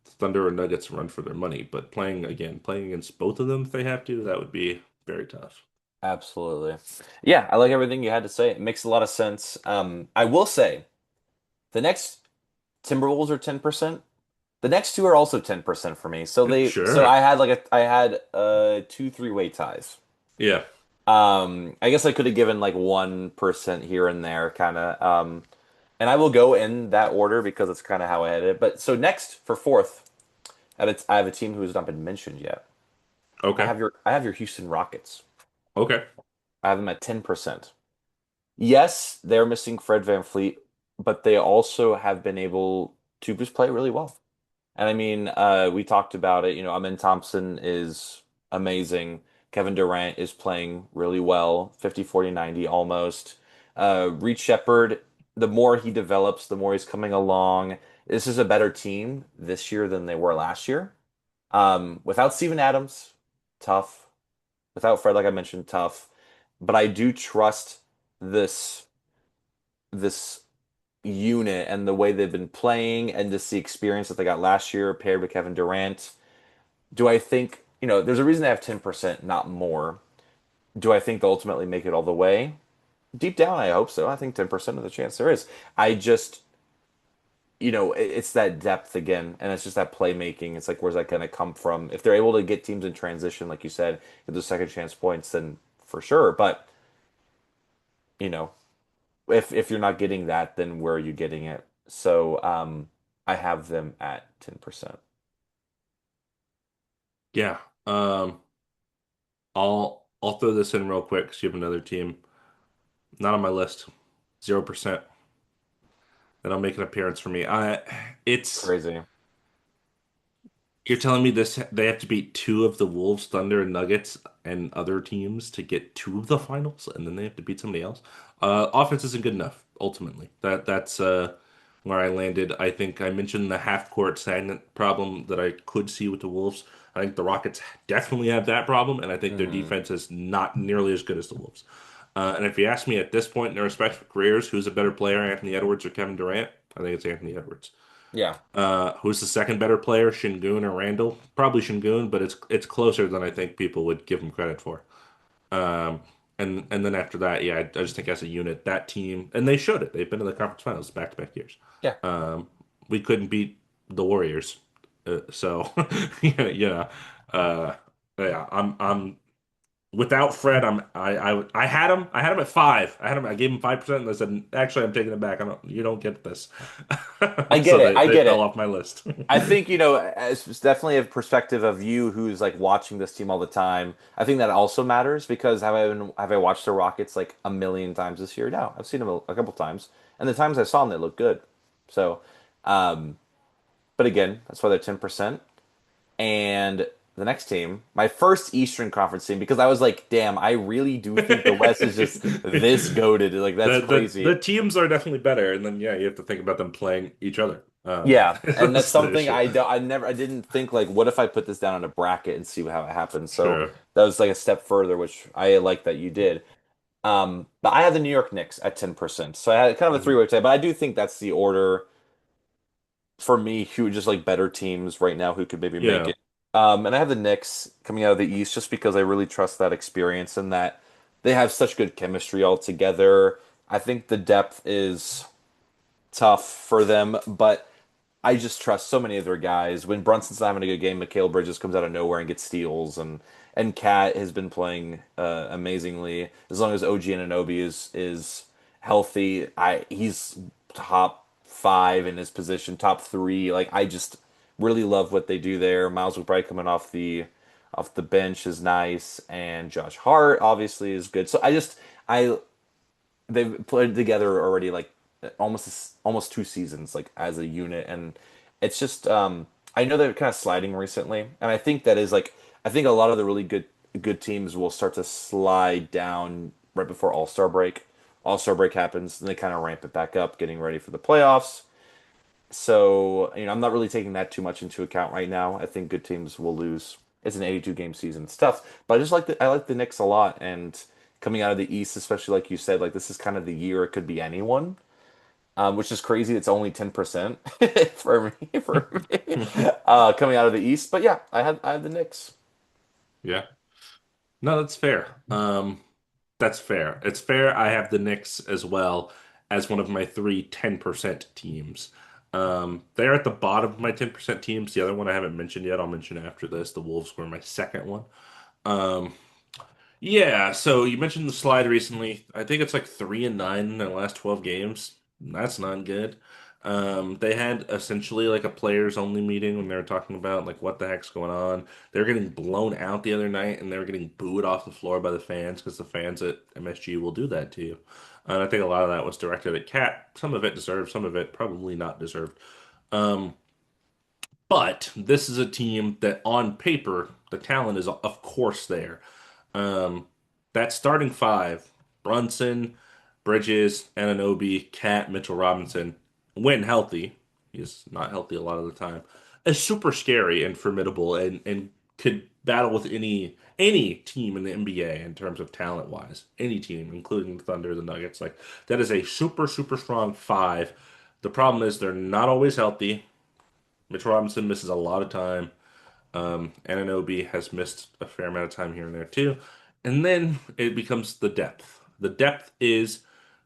Thunder or Nuggets a run for their money. But playing against both of them if they have to, that would be very tough. Absolutely. Yeah, I like everything you had to say. It makes a lot of sense. I will say the next Timberwolves are 10%. The next two are also 10% for me. So Sure. I had two three-way ties. Yeah. I guess I could have given like 1% here and there, kind of. And I will go in that order because it's kind of how I had it. But so next for fourth, I have a team who has not been mentioned yet. Okay. I have your Houston Rockets. Okay. I have them at 10%. Yes, they're missing Fred VanVleet, but they also have been able to just play really well. And I mean, we talked about it. Amin Thompson is amazing. Kevin Durant is playing really well, 50, 40, 90 almost. Reed Shepherd, the more he develops, the more he's coming along. This is a better team this year than they were last year. Without Steven Adams, tough. Without Fred, like I mentioned, tough. But I do trust this unit and the way they've been playing and just the experience that they got last year paired with Kevin Durant. Do I think, there's a reason they have 10%, not more. Do I think they'll ultimately make it all the way? Deep down, I hope so. I think 10% of the chance there is. I just, it's that depth again, and it's just that playmaking. It's like, where's that going to come from? If they're able to get teams in transition, like you said, get those second chance points, then for sure. But, you know, if you're not getting that, then where are you getting it? So I have them at 10%. Yeah. I'll throw this in real quick because you have another team not on my list. 0%. That'll make an appearance for me. It's Crazy. You're telling me this they have to beat two of the Wolves, Thunder, and Nuggets and other teams to get two of the finals, and then they have to beat somebody else. Offense isn't good enough, ultimately. That's where I landed. I think I mentioned the half court stagnant problem that I could see with the Wolves. I think the Rockets definitely have that problem, and I think their Hmm. defense is not nearly as good as the Wolves. And if you ask me at this point in their respective careers, who's a better player, Anthony Edwards or Kevin Durant? I think it's Anthony Edwards. Yeah, Who's the second better player, Shingun or Randall? Probably Shingun, but it's closer than I think people would give him credit for. Um, and then after that, yeah, I just think as a unit, that team, and they showed it. They've been in the conference finals back-to-back years. yeah. Um, we couldn't beat the Warriors, so yeah, uh, yeah. I'm without Fred. I had him at five. I gave him 5%, and I said, actually, I'm taking it back. You don't get this. I So get it. they I they get fell it. off my list. I think, it's definitely a perspective of you who's like watching this team all the time. I think that also matters because have I watched the Rockets like a million times this year? No, I've seen them a couple times, and the times I saw them, they look good. So, um, but again, that's why they're 10%. And the next team, my first Eastern Conference team, because I was like, damn, I really do think the West is just this goaded. Like that's The crazy. teams are definitely better, and then yeah, you have to think about them playing each other. Yeah, and that's That's the something issue. I didn't think like, what if I put this down on a bracket and see how it happens? So Sure. that was like a step further, which I like that you did. But I had the New York Knicks at 10%, so I had kind of a Mhm. three-way tie. But I do think that's the order for me. Who just like better teams right now who could maybe make Yeah. it. And I have the Knicks coming out of the East just because I really trust that experience and that they have such good chemistry all together. I think the depth is tough for them, but I just trust so many of their guys. When Brunson's not having a good game, Mikal Bridges comes out of nowhere and gets steals, and Cat has been playing amazingly. As long as OG Anunoby is healthy, I he's top five in his position, top three. Like I just really love what they do there. Miles McBride coming off the bench is nice, and Josh Hart obviously is good. So I they've played together already like almost 2 seasons like as a unit, and it's just I know they're kind of sliding recently, and I think that is like I think a lot of the really good teams will start to slide down right before All-Star break. All-Star break happens and they kind of ramp it back up getting ready for the playoffs. So, I'm not really taking that too much into account right now. I think good teams will lose. It's an 82 game season. It's tough, but I like the Knicks a lot, and coming out of the East, especially like you said, like this is kind of the year it could be anyone. Which is crazy. It's only 10% for me coming out of the East. But yeah, I have the Knicks. Yeah. No, that's fair. That's fair. It's fair. I have the Knicks as well as one of my three 10% teams. They're at the bottom of my 10% teams. The other one I haven't mentioned yet, I'll mention after this. The Wolves were my second one. Um, yeah, so you mentioned the slide recently. I think it's like 3-9 in their last 12 games. That's not good. They had essentially like a players only meeting when they were talking about like what the heck's going on. They were getting blown out the other night and they were getting booed off the floor by the fans because the fans at MSG will do that to you. And I think a lot of that was directed at Cat. Some of it deserved, some of it probably not deserved. Um, but this is a team that on paper, the talent is of course there. Um, that starting five, Brunson, Bridges, Anunoby, Cat, Mitchell Robinson, when healthy, he's not healthy a lot of the time, is super scary and formidable and could battle with any team in the NBA in terms of talent wise. Any team, including the Thunder, the Nuggets. Like that is a super, super strong five. The problem is they're not always healthy. Mitch Robinson misses a lot of time. Anunoby has missed a fair amount of time here and there too. And then it becomes the depth. The depth is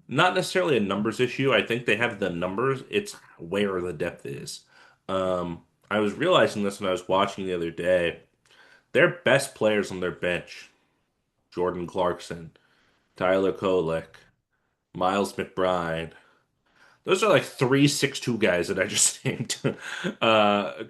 not necessarily a numbers issue. I think they have the numbers. It's where the depth is. I was realizing this when I was watching the other day. Their best players on their bench, Jordan Clarkson, Tyler Kolek, Miles McBride, those are like 3-6-2 guys that I just named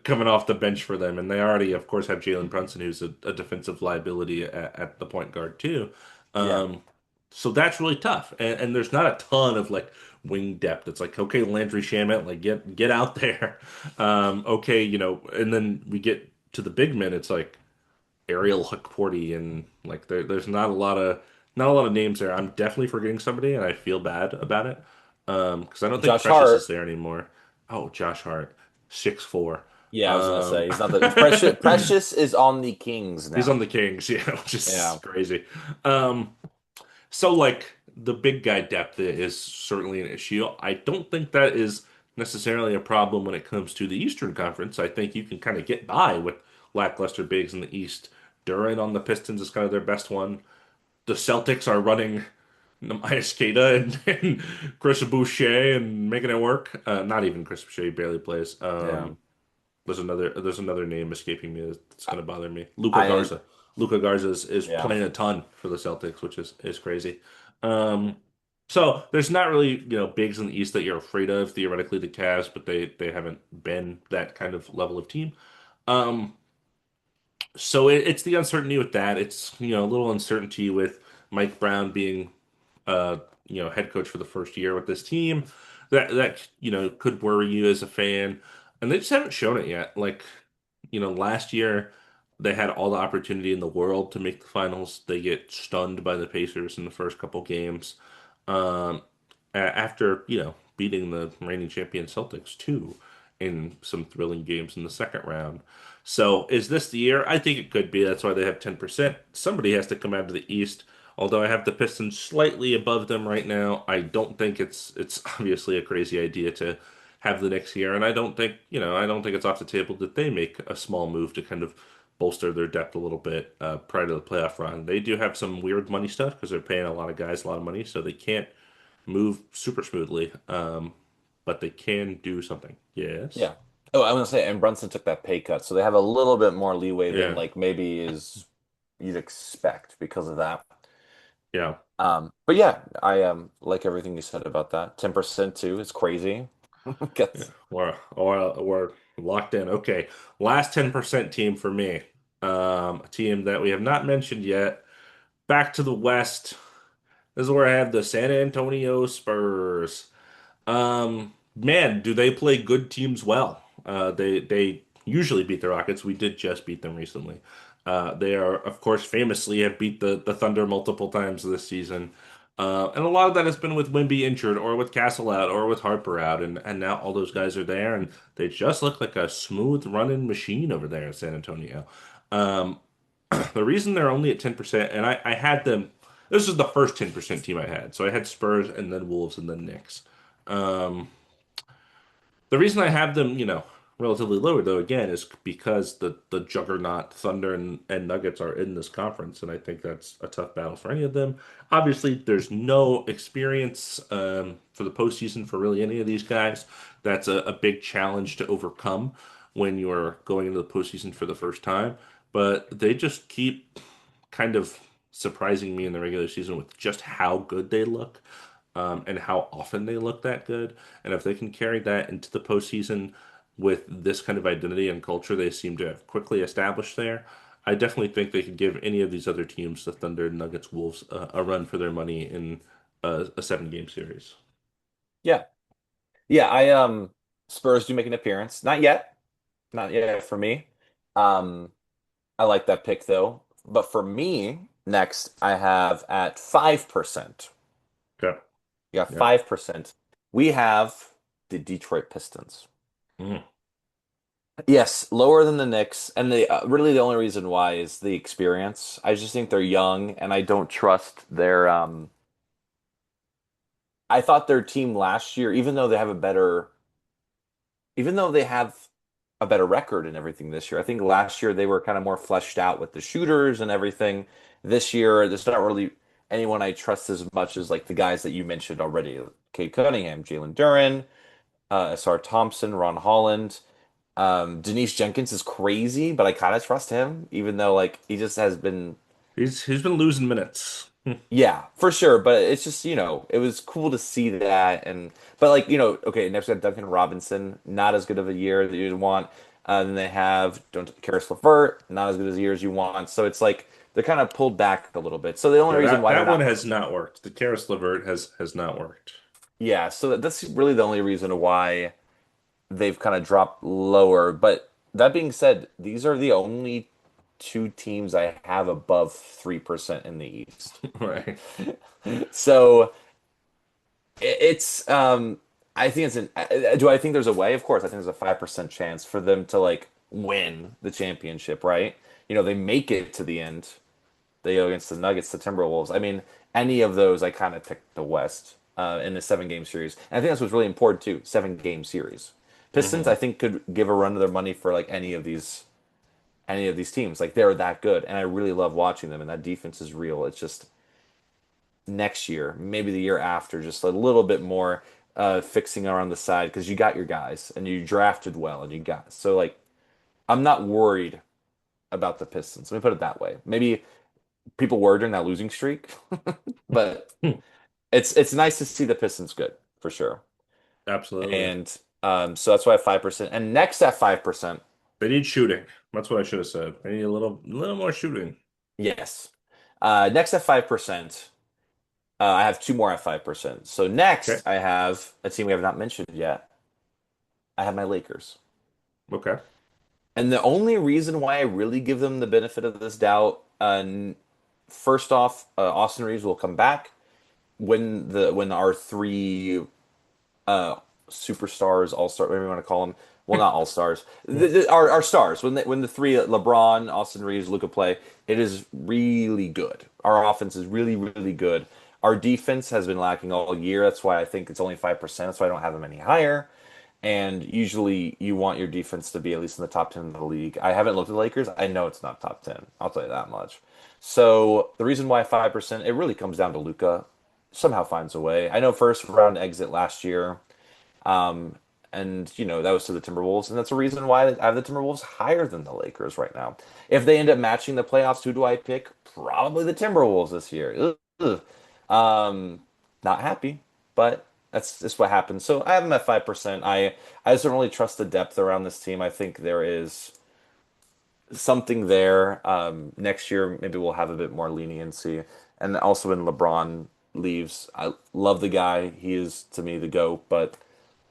coming off the bench for them. And they already, of course, have Jalen Brunson, who's a defensive liability at the point guard, too. Yeah. Um, so that's really tough. And there's not a ton of like wing depth. It's like, okay, Landry Shamet, like get out there. Okay, and then we get to the big men. It's like, Ariel Hukporti and like there's not a lot of names there. I'm definitely forgetting somebody and I feel bad about it. Because I don't think Josh Precious is Hart. there anymore. Oh, Josh Hart, 6'4". Yeah, I was gonna say Um he's not the Precious. Precious is on the Kings he's on now. the Kings, yeah, which is Yeah. crazy. Um so like the big guy depth is certainly an issue. I don't think that is necessarily a problem when it comes to the Eastern Conference. I think you can kind of get by with lackluster bigs in the East. Duran on the Pistons is kind of their best one. The Celtics are running Maya and Chris Boucher and making it work. Not even Chris Boucher, he barely plays. Yeah. There's another name escaping me that's gonna bother me. Luca I Garza. Luca Garza is yeah. playing a ton for the Celtics, which is crazy. Um, so there's not really, bigs in the East that you're afraid of. Theoretically, the Cavs, but they haven't been that kind of level of team. Um, so it's the uncertainty with that. It's, a little uncertainty with Mike Brown being uh, head coach for the first year with this team. That could worry you as a fan. And they just haven't shown it yet. Like, last year they had all the opportunity in the world to make the finals. They get stunned by the Pacers in the first couple games. Um, after, beating the reigning champion Celtics too in some thrilling games in the second round. So is this the year? I think it could be. That's why they have 10%. Somebody has to come out of the East. Although I have the Pistons slightly above them right now, I don't think it's obviously a crazy idea to have the next year, and I don't think it's off the table that they make a small move to kind of bolster their depth a little bit prior to the playoff run. They do have some weird money stuff because they're paying a lot of guys a lot of money, so they can't move super smoothly. But they can do something. Yes. Yeah. Oh, I was gonna say, and Brunson took that pay cut, so they have a little bit more leeway than Yeah. like maybe is you'd expect because of that. Yeah. But yeah, I like everything you said about that. 10% too is crazy. Yeah. Gets We're locked in. Okay. Last 10% team for me. A team that we have not mentioned yet. Back to the West. This is where I have the San Antonio Spurs. Man, do they play good teams well? They usually beat the Rockets. We did just beat them recently. They are, of course, famously have beat the Thunder multiple times this season. And a lot of that has been with Wimby injured or with Castle out or with Harper out. And now all those guys are there and they just look like a smooth running machine over there in San Antonio. Um, the reason they're only at 10%, and I had them, this is the first 10% team I had. So I had Spurs and then Wolves and then Knicks. Um, the reason I have them, relatively lower though, again, is because the juggernaut Thunder and Nuggets are in this conference, and I think that's a tough battle for any of them. Obviously, there's no experience for the postseason for really any of these guys. That's a big challenge to overcome when you're going into the postseason for the first time. But they just keep kind of surprising me in the regular season with just how good they look and how often they look that good. And if they can carry that into the postseason with this kind of identity and culture they seem to have quickly established there, I definitely think they could give any of these other teams, the Thunder, Nuggets, Wolves, a run for their money in a 7 game series. yeah. Yeah, I Spurs do make an appearance. Not yet. Not yet for me. Um I like that pick though. But for me, next I have at 5%. Okay. Yeah, Yeah. 5%. We have the Detroit Pistons. Mm. Yes, lower than the Knicks, and really the only reason why is the experience. I just think they're young, and I don't trust their. I thought their team last year, even though they have a better record and everything this year. I think last year they were kind of more fleshed out with the shooters and everything. This year, there's not really anyone I trust as much as like the guys that you mentioned already: Cade Cunningham, Jalen Duren, Asar Thompson, Ron Holland. Denise Jenkins is crazy, but I kind of trust him, even though like he just has been, He's been losing minutes. yeah, for sure. But it's just, it was cool to see that, and but like okay, next we got Duncan Robinson, not as good of a year that you'd want. Then they have don't Karis LeVert, not as good as a year as you want. So it's like they're kind of pulled back a little bit. So the only Yeah, reason that why they're that one not, has not worked. The Karis LeVert has not worked. yeah, so that's really the only reason why they've kind of dropped lower. But that being said, these are the only two teams I have above 3% in the East. Right. So it's I think it's do I think there's a way? Of course, I think there's a 5% chance for them to like win the championship, right? They make it to the end. They go against the Nuggets, the Timberwolves. I mean, any of those I kind of picked the West in the 7 game series. And I think that's what's really important too, 7 game series. Pistons, I Hmm. think, could give a run to their money for like any of these teams. Like they're that good, and I really love watching them. And that defense is real. It's just next year, maybe the year after, just a little bit more fixing around the side because you got your guys and you drafted well and you got so like I'm not worried about the Pistons. Let me put it that way. Maybe people were during that losing streak, but it's nice to see the Pistons good for sure. Absolutely. And so that's why I have 5%. And next at 5%, They need shooting. That's what I should have said. They need a little more shooting. yes. Next at 5%, I have two more at 5%. So Okay. next I have a team we have not mentioned yet. I have my Lakers. Okay. And the only reason why I really give them the benefit of this doubt, first off, Austin Reeves will come back when our three uh superstars, all star, whatever you want to call them. Well, not all stars. Our stars when the three LeBron, Austin Reeves, Luca play, it is really good. Our offense is really really good. Our defense has been lacking all year. That's why I think it's only 5%. That's why I don't have them any higher. And usually you want your defense to be at least in the top 10 of the league. I haven't looked at the Lakers. I know it's not top 10. I'll tell you that much. So the reason why 5%, it really comes down to Luca. Somehow finds a way. I know first round exit last year. Um, and that was to the Timberwolves, and that's a reason why I have the Timberwolves higher than the Lakers right now. If they end up matching the playoffs, who do I pick? Probably the Timberwolves this year. Ugh. Ugh. Not happy, but that's what happens. So I have them at 5%. I just don't really trust the depth around this team. I think there is something there. Next year, maybe we'll have a bit more leniency. And also when LeBron leaves, I love the guy. He is to me the GOAT, but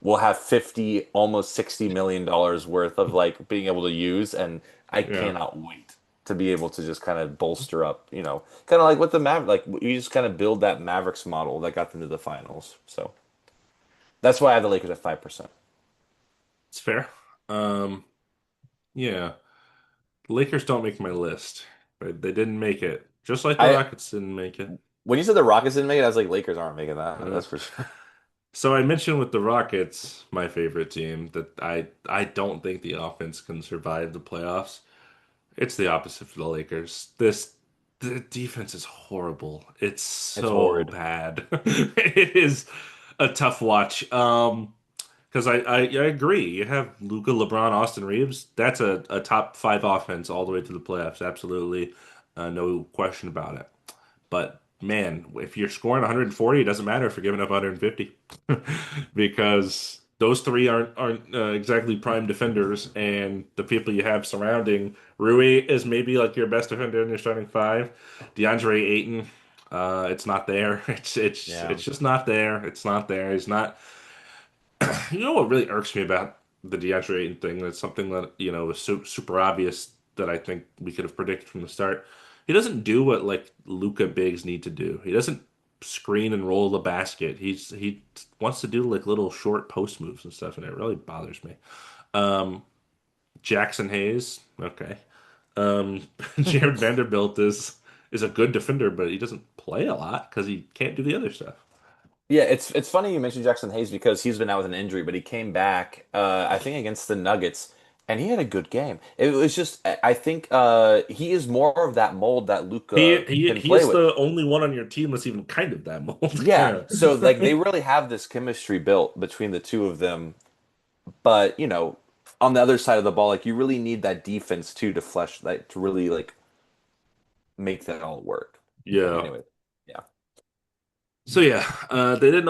we'll have 50, almost $60 million worth of like being able to use, and I Yeah. cannot wait to be able to just kind of bolster up, kind of like with the like you just kind of build that Mavericks model that got them to the finals. So that's why I have the Lakers at 5%. It's fair. Um, yeah. The Lakers don't make my list, but they didn't make it. Just like the I Rockets didn't make it. When you said the Rockets didn't make it, I was like, Lakers aren't making that. Uh, That's for sure. so I mentioned with the Rockets, my favorite team, that I don't think the offense can survive the playoffs. It's the opposite for the Lakers. The defense is horrible. It's It's so horrid. bad. It is a tough watch. Because I agree. You have Luca, LeBron, Austin Reeves. That's a top five offense all the way to the playoffs. Absolutely, no question about it. But man, if you're scoring 140, it doesn't matter if you're giving up 150 because those three aren't exactly prime defenders, and the people you have surrounding Rui is maybe like your best defender in your starting five. DeAndre Ayton, it's not there. Yeah. It's just not there. It's not there. He's not. You know what really irks me about the DeAndre Ayton thing? That's something that, was super obvious that I think we could have predicted from the start. He doesn't do what like Luca bigs need to do. He doesn't screen and roll the basket. He wants to do like little short post moves and stuff, and it really bothers me. Um, Jackson Hayes, okay. Jared Vanderbilt is a good defender, but he doesn't play a lot because he can't do the other stuff. Yeah, it's funny you mentioned Jackson Hayes because he's been out with an injury, but he came back, I think against the Nuggets, and he had a good game. It was just, I think he is more of that mold that Luca can He play is with. the only one on your team that's even kind of that mold. Yeah, Yeah. so like they really have this chemistry built between the two of them, but on the other side of the ball, like you really need that defense too to flesh like to really like make that all work. But Yeah. anyway, yeah, So yeah, they didn't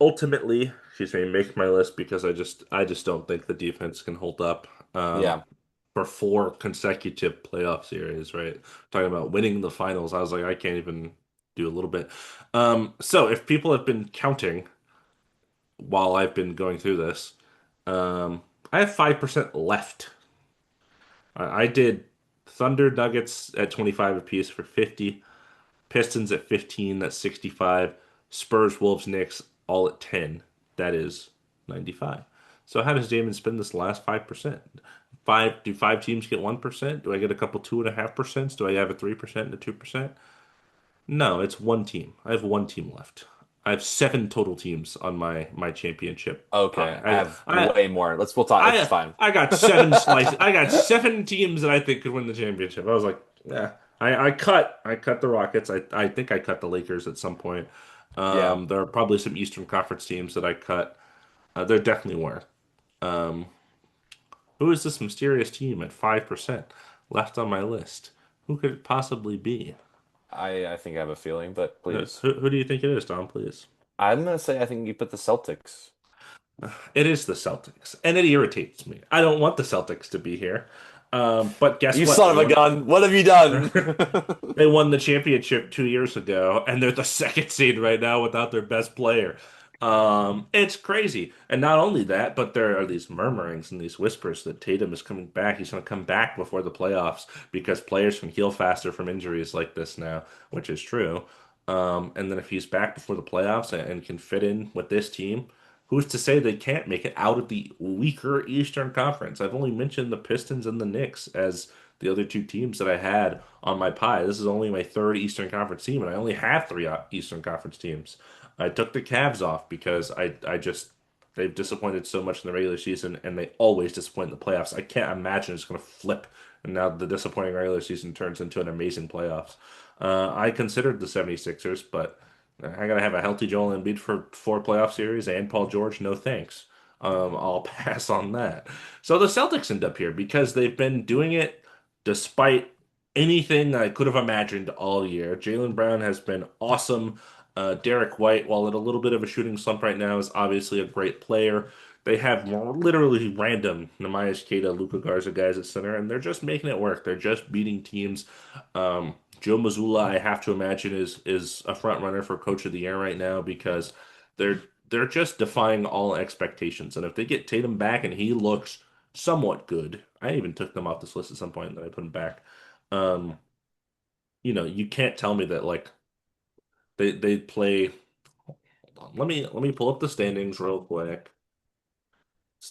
ultimately, excuse me, make my list because I just don't think the defense can hold up yeah. for four consecutive playoff series, right? Talking about winning the finals, I was like, I can't even do a little bit. So if people have been counting while I've been going through this, I have 5% left. I did Thunder Nuggets at 25 apiece for 50. Pistons at 15, that's 65. Spurs, Wolves, Knicks, all at 10. That is 95. So how does Damon spend this last 5%? Do five teams get 1%? Do I get a couple 2.5%? Do I have a 3% and a 2%? No, it's one team. I have one team left. I have seven total teams on my championship Okay, I pie. have way more. We'll talk. It's I fine. I got seven slices. I got seven teams that I think could win the championship. I was like, yeah. I cut the Rockets. I think I cut the Lakers at some point. Yeah, There are probably some Eastern Conference teams that I cut. There definitely were. Um, who is this mysterious team at 5% left on my list? Who could it possibly be? I think I have a feeling, but please. Who do you think it is, Tom? Please. I'm gonna say I think you put the Celtics. It is the Celtics, and it irritates me. I don't want the Celtics to be here. But guess You what? son They of a won. gun! What have you done? They won the championship 2 years ago, and they're the second seed right now without their best player. It's crazy. And not only that, but there are these murmurings and these whispers that Tatum is coming back. He's going to come back before the playoffs because players can heal faster from injuries like this now, which is true. And then if he's back before the playoffs and can fit in with this team, who's to say they can't make it out of the weaker Eastern Conference? I've only mentioned the Pistons and the Knicks as the other two teams that I had on my pie. This is only my third Eastern Conference team, and I only have three Eastern Conference teams. I took the Cavs off because I just They've disappointed so much in the regular season, and they always disappoint in the playoffs. I can't imagine it's going to flip, and now the disappointing regular season turns into an amazing playoffs. I considered the 76ers, but I got to have a healthy Joel Embiid for 4 playoff series and Paul George. No thanks. I'll pass on that. So the Celtics end up here because they've been doing it despite anything I could have imagined all year. Jaylen Brown has been awesome. Derek White, while in a little bit of a shooting slump right now, is obviously a great player. They have more literally random Nemias Queta, Luka Garza guys at center, and they're just making it work. They're just beating teams. Joe Mazzulla, I have to imagine, is a front runner for Coach of the Year right now because they're they're just defying all expectations. And if they get Tatum back and he looks somewhat good, I even took them off this list at some point and then I put him back. Um, you can't tell me that like they play. Hold on. Let me pull up the standings real quick.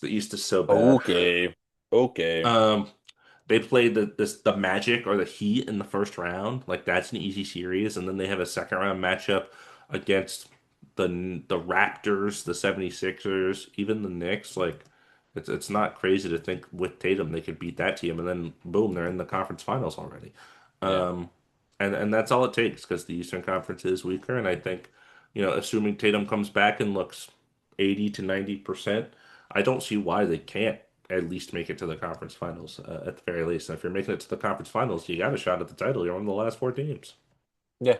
The East is so bad. Okay. Okay. Um, they play the Magic or the Heat in the first round. Like that's an easy series, and then they have a second round matchup against the Raptors, the 76ers, even the Knicks. Like it's not crazy to think with Tatum they could beat that team, and then boom, they're in the conference finals already. Yeah. Um, and that's all it takes because the Eastern Conference is weaker, and I think, assuming Tatum comes back and looks 80 to 90%, I don't see why they can't at least make it to the conference finals at the very least. And if you're making it to the conference finals, you got a shot at the title. You're one of the last 4 teams. Yeah.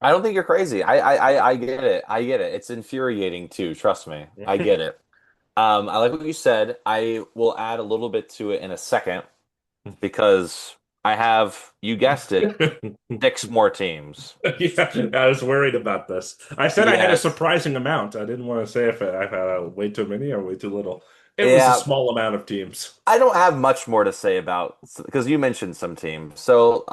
I don't think you're crazy. I get it. I get it. It's infuriating too. Trust me. I get it. I like what you said. I will add a little bit to it in a second because I have, you guessed it, 6 more teams. Yeah, I was worried about this. I said I had a Yes. surprising amount. I didn't want to say if I had way too many or way too little. It was a Yeah. small amount of teams. I don't have much more to say about because you mentioned some teams. So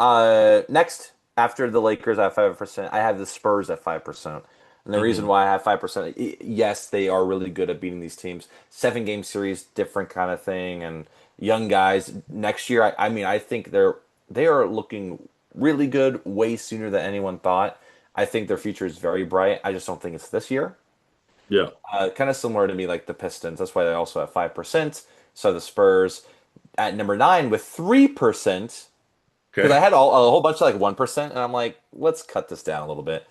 next after the Lakers at 5%, I have the Spurs at 5%. And the reason Hmm. why I have 5%, yes, they are really good at beating these teams. 7 game series, different kind of thing, and young guys. Next year, I mean, I think they are looking really good way sooner than anyone thought. I think their future is very bright. I just don't think it's this year. Yeah. Kind of similar to me, like the Pistons. That's why they also have 5%. So the Spurs at number 9 with 3%. Because I Okay. had a whole bunch of like 1%, and I'm like, let's cut this down a little bit.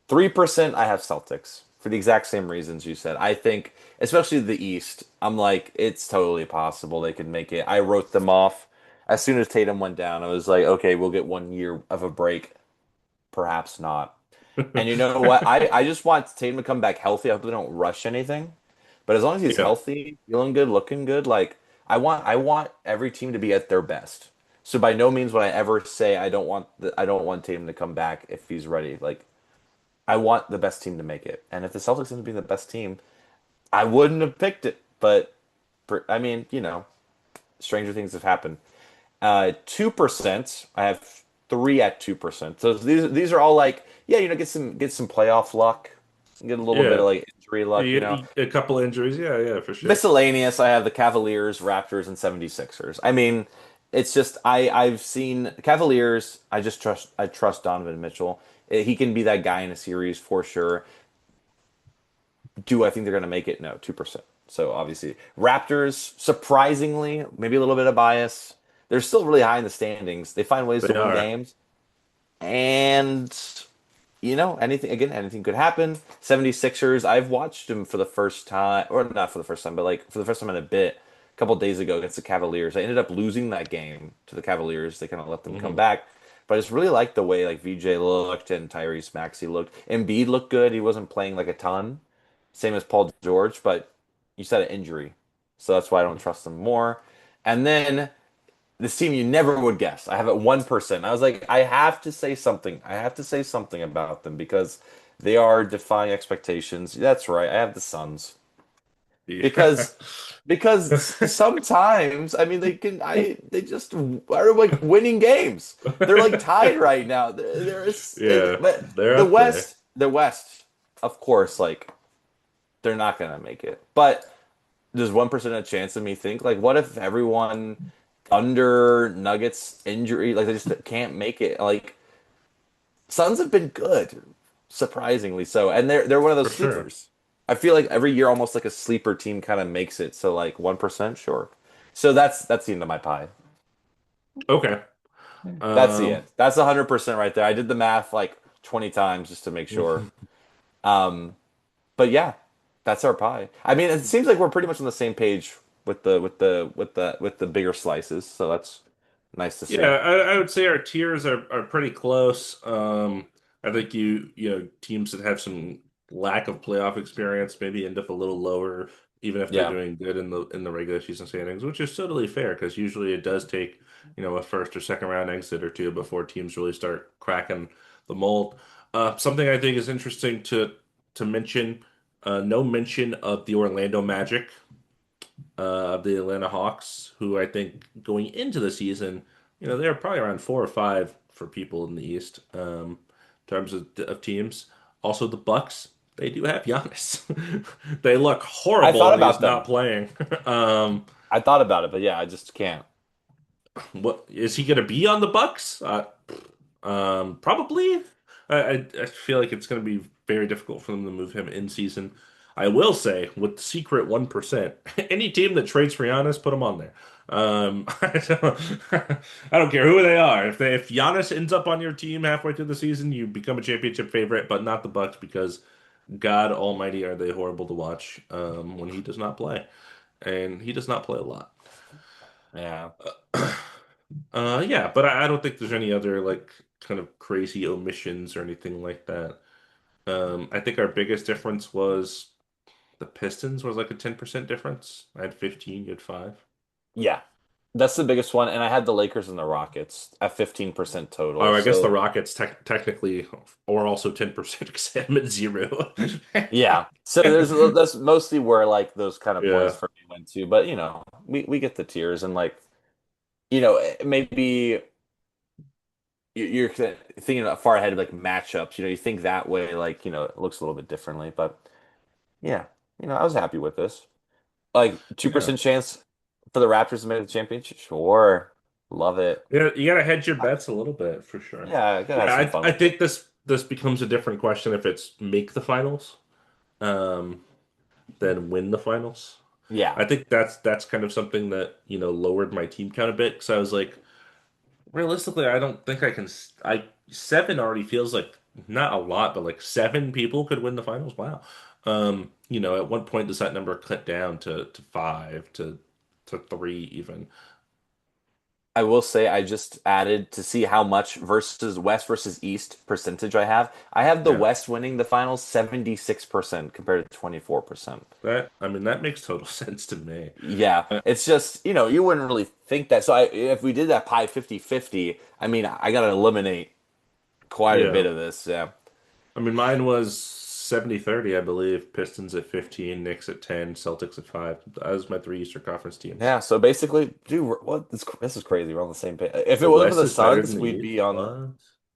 3%, I have Celtics for the exact same reasons you said. I think, especially the East, I'm like, it's totally possible they could make it. I wrote them off as soon as Tatum went down. I was like, okay, we'll get 1 year of a break, perhaps not. And you know what? I just want Tatum to come back healthy. I hope they don't rush anything. But as long as he's Yeah. healthy, feeling good, looking good, like I want every team to be at their best. So by no means would I ever say I don't want Tatum to come back if he's ready. Like I want the best team to make it. And if the Celtics end up being the best team, I wouldn't have picked it. But I mean, stranger things have happened. 2%. I have 3 at 2%. So these are all like, yeah, get some playoff luck, get a little bit of Yeah. like injury luck, A couple injuries. Yeah, yeah, for sure. Miscellaneous, I have the Cavaliers, Raptors, and 76ers. I mean, it's just I've seen Cavaliers. I trust Donovan Mitchell. He can be that guy in a series for sure. Do I think they're going to make it? No, 2%. So obviously, Raptors, surprisingly, maybe a little bit of bias. They're still really high in the standings. They find ways to They win are. games. And anything could happen. 76ers, I've watched them for the first time, or not for the first time, but like for the first time in a bit, a couple days ago against the Cavaliers. I ended up losing that game to the Cavaliers. They kind of let them come Hmm. back. But I just really liked the way like VJ looked and Tyrese Maxey looked. Embiid looked good. He wasn't playing like a ton. Same as Paul George, but you said an injury. So that's why I don't trust them more. And then this team you never would guess. I have it 1%. I was like, I have to say something. I have to say something about them because they are defying expectations. That's right. I have the Suns. Yeah. Because sometimes, I mean, they just are like winning games. They're like tied right now. Yeah, But they're the up there. West, of course, like they're not gonna make it. But there's 1% a chance of me think like, what if everyone under Nuggets injury, like they just can't make it? Like Suns have been good, surprisingly so, and they're one of For those sure. sleepers. I feel like every year almost like a sleeper team kind of makes it. So like 1%, sure. So that's the end of my pie. Okay. That's the Um, end. That's 100% right there. I did the math like 20 times just to make sure. Um, but yeah, that's our pie. I mean, it seems like we're pretty much on the same page with the bigger slices. So that's nice to Yeah, see. I would say our tiers are pretty close. I think teams that have some lack of playoff experience maybe end up a little lower, even if they're Yeah. doing good in the regular season standings, which is totally fair because usually it does take, a first or second round exit or two before teams really start cracking the mold. Something I think is interesting to mention, no mention of the Orlando Magic of the Atlanta Hawks, who I think going into the season, they're probably around 4 or 5 for people in the East, in terms of teams. Also, the Bucks, they do have Giannis. They look I horrible thought when he's about not them. playing. Um, I thought about it, but yeah, I just can't. what is he going to be on the Bucks? Probably. I feel like it's going to be very difficult for them to move him in season. I will say, with the secret 1%, any team that trades for Giannis, put him on there. I don't care who they are. If Giannis ends up on your team halfway through the season, you become a championship favorite, but not the Bucks because God Almighty are they horrible to watch when he does not play, and he does not play a lot. Yeah. Yeah, but I don't think there's any other like kind of crazy omissions or anything like that. I think our biggest difference was the Pistons was like a 10% difference. I had 15, you had 5. Yeah. That's the biggest one. And I had the Lakers and the Rockets at 15% total. Oh, I guess the So Rockets technically are also 10% because I'm at 0. yeah. So that's mostly where like those kind of points Yeah, for me went to. But we get the tiers and like, maybe you're thinking far ahead of like matchups. You think that way, like, it looks a little bit differently. But yeah, I was happy with this. Like yeah, 2% chance for the Raptors to make the championship. Sure. Love it. yeah. You gotta hedge your bets a little bit for sure. Yeah, I gotta have Yeah, some I fun with it. think this becomes a different question if it's make the finals, um, than win the finals. Yeah. I think that's kind of something that, lowered my team count a bit because I was like, realistically, I don't think I can. I 7 already feels like not a lot, but like 7 people could win the finals. Wow. At one point does that number cut down to 5 to 3 even? I will say I just added to see how much versus West versus East percentage I have. I have the Yeah, West winning the finals 76% compared to 24%. I mean that makes total sense to me. Yeah, Uh, it's just, you wouldn't really think that. So if we did that pie 50-50, I mean, I got to eliminate quite a bit yeah, of this. Yeah. I mean mine was 70-30, I believe. Pistons at 15, Knicks at 10, Celtics at 5. That was my 3 Eastern Conference teams. Yeah, so basically, dude, what this is crazy. We're on the same page. If it The wasn't for West the is better Suns, than the we'd East. be on.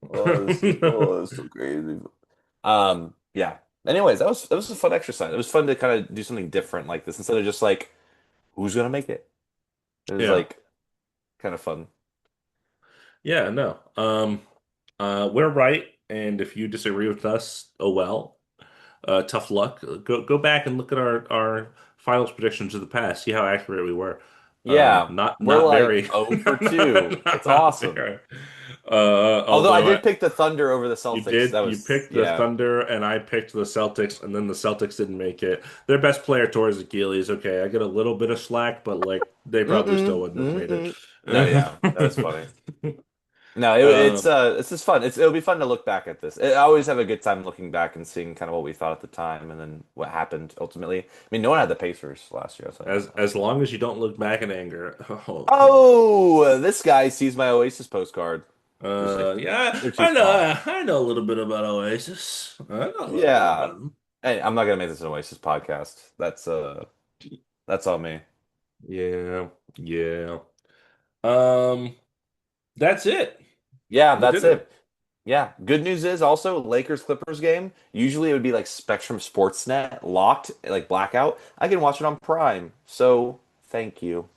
What? This is so crazy. Yeah. Anyways, that was a fun exercise. It was fun to kind of do something different like this instead of just like who's gonna make it. It was Yeah. like kind of fun. Yeah, no. We're right, and if you disagree with us, oh well. Tough luck. Go back and look at our finals predictions of the past. See how accurate we were. Yeah, we're Not like very, 0 for 2. It's not awesome. very. Although I Although did pick the Thunder over the you Celtics. did, That you was picked the yeah. Thunder, and I picked the Celtics, and then the Celtics didn't make it. Their best player tore his Achilles. Okay, I get a little bit of slack, but like they probably still Mm-mm, wouldn't have made mm-mm. No, yeah, that was it. funny. No, Um, it's just fun. It'll be fun to look back at this. I always have a good time looking back and seeing kind of what we thought at the time and then what happened ultimately. I mean, no one had the Pacers last year, I'll tell you that as much. long as you don't look back in anger. Oh, this guy sees my Oasis postcard. Just like Yeah, they're too small. I know a little bit about Oasis. I know a little bit Yeah. about them. Hey, I'm not gonna make this an Oasis podcast. That's all me. Yeah, yeah. Um, that's it. Yeah, We that's did it. it. Yeah. Good news is also Lakers Clippers game. Usually it would be like Spectrum Sportsnet locked, like blackout. I can watch it on Prime. So thank you.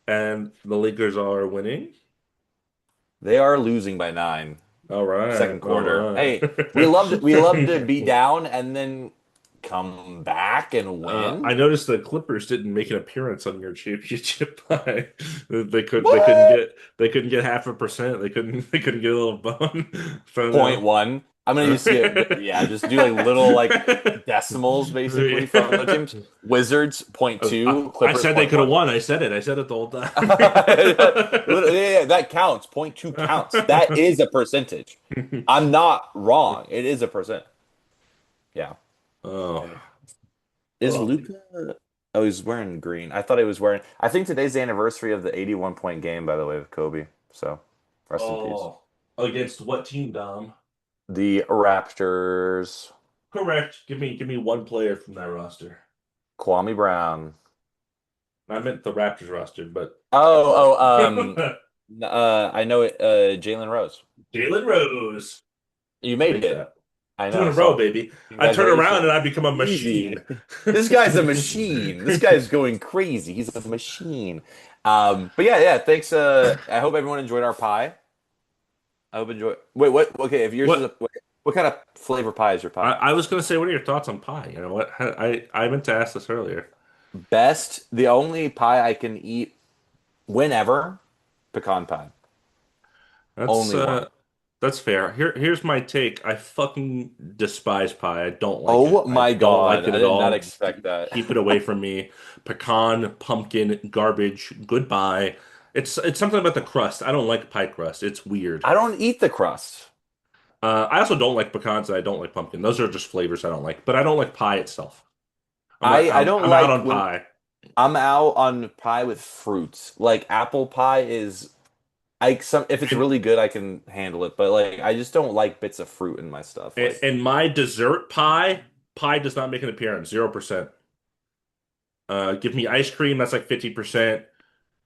And the Lakers are winning. They are losing by 9, All right, second all quarter. right. Hey, we love to be down and then come back and win? I noticed the Clippers didn't make an appearance on your championship pie. What? They couldn't get half a percent. They couldn't get a little bone. So Point no. one. I'm gonna need to see it. Yeah, just do like little like decimals basically from the teams. Wizards point two, I Clippers said they point could have one. won. I said it. I said it the whole time. Yeah, that counts. Point two counts. That is a percentage. I'm not wrong. It is a percent. Yeah. Oh, Anyway. Is oh, Luca? Oh, he's wearing green. I thought he was wearing. I think today's the anniversary of the 81 point game, by the way, with Kobe. So, rest in peace. oh. Against what team, Dom? The Raptors, Correct. Give me one player from that roster. Kwame Brown. I meant the Raptors roster, but Oh, uh, I know it. Jalen Rose. Jalen Rose. You I'll made take it. that. I Two know. in I a row, saw. baby. I turn around and I Congratulations. become a Easy. machine. This guy's a machine. This guy's going crazy. He's a machine. But yeah, yeah. Thanks. I hope everyone enjoyed our pie. I hope enjoy. Wait, what? Okay, if yours is What what kind of flavor pie is your pie? I was gonna say, what are your thoughts on pie? You know what? I meant to ask this earlier. Best. The only pie I can eat whenever, pecan pie. That's Only one. uh that's fair. Here's my take. I fucking despise pie. I don't like it. Oh I my don't God. like it I at did not all. expect that. Keep it away from me. Pecan, pumpkin, garbage. Goodbye. It's something about the crust. I don't like pie crust. It's weird. I don't eat the crust. I also don't like pecans and I don't like pumpkin. Those are just flavors I don't like. But I don't like pie itself. I don't I'm out like on when pie. I'm out on pie with fruits. Like apple pie is I some if it's And, really good I can handle it, but like I just don't like bits of fruit in my stuff. Like and my dessert pie does not make an appearance. 0%. Give me ice cream, that's like 50%.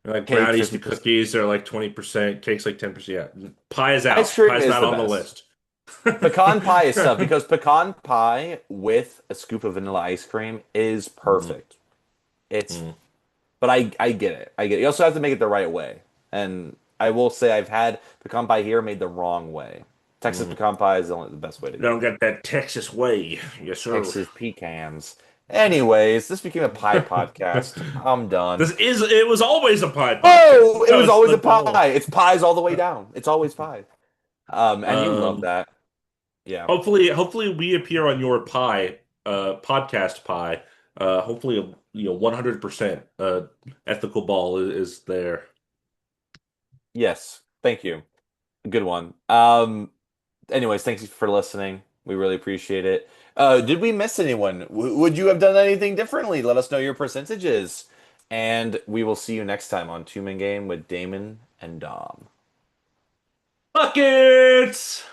Like cake brownies to 50%. cookies, they're like 20%. Cake's like 10%. Yeah. Pie is Ice out. cream Pie's is not the on the best. list. Pecan pie is tough because pecan pie with a scoop of vanilla ice cream is Mhm. perfect. It's Mhm. but I get it. I get it. You also have to make it the right way. And I will say I've had pecan pie here made the wrong way. Texas Mhm. pecan pie is the best way to They go. don't get that Texas way. Yes, sir. Texas pecans. Anyways, this became a pie podcast. I'm done. It was always a pie podcast. Oh, it That was was always the a goal. pie. It's pies all the way down. It's always pie. And you love Um, that. Yeah. hopefully we appear on your podcast pie. Hopefully, 100% ethical ball is there. Yes. Thank you. Good one. Anyways, thanks for listening. We really appreciate it. Did we miss anyone? Would you have done anything differently? Let us know your percentages. And we will see you next time on Two Man Game with Damon and Dom. Buckets!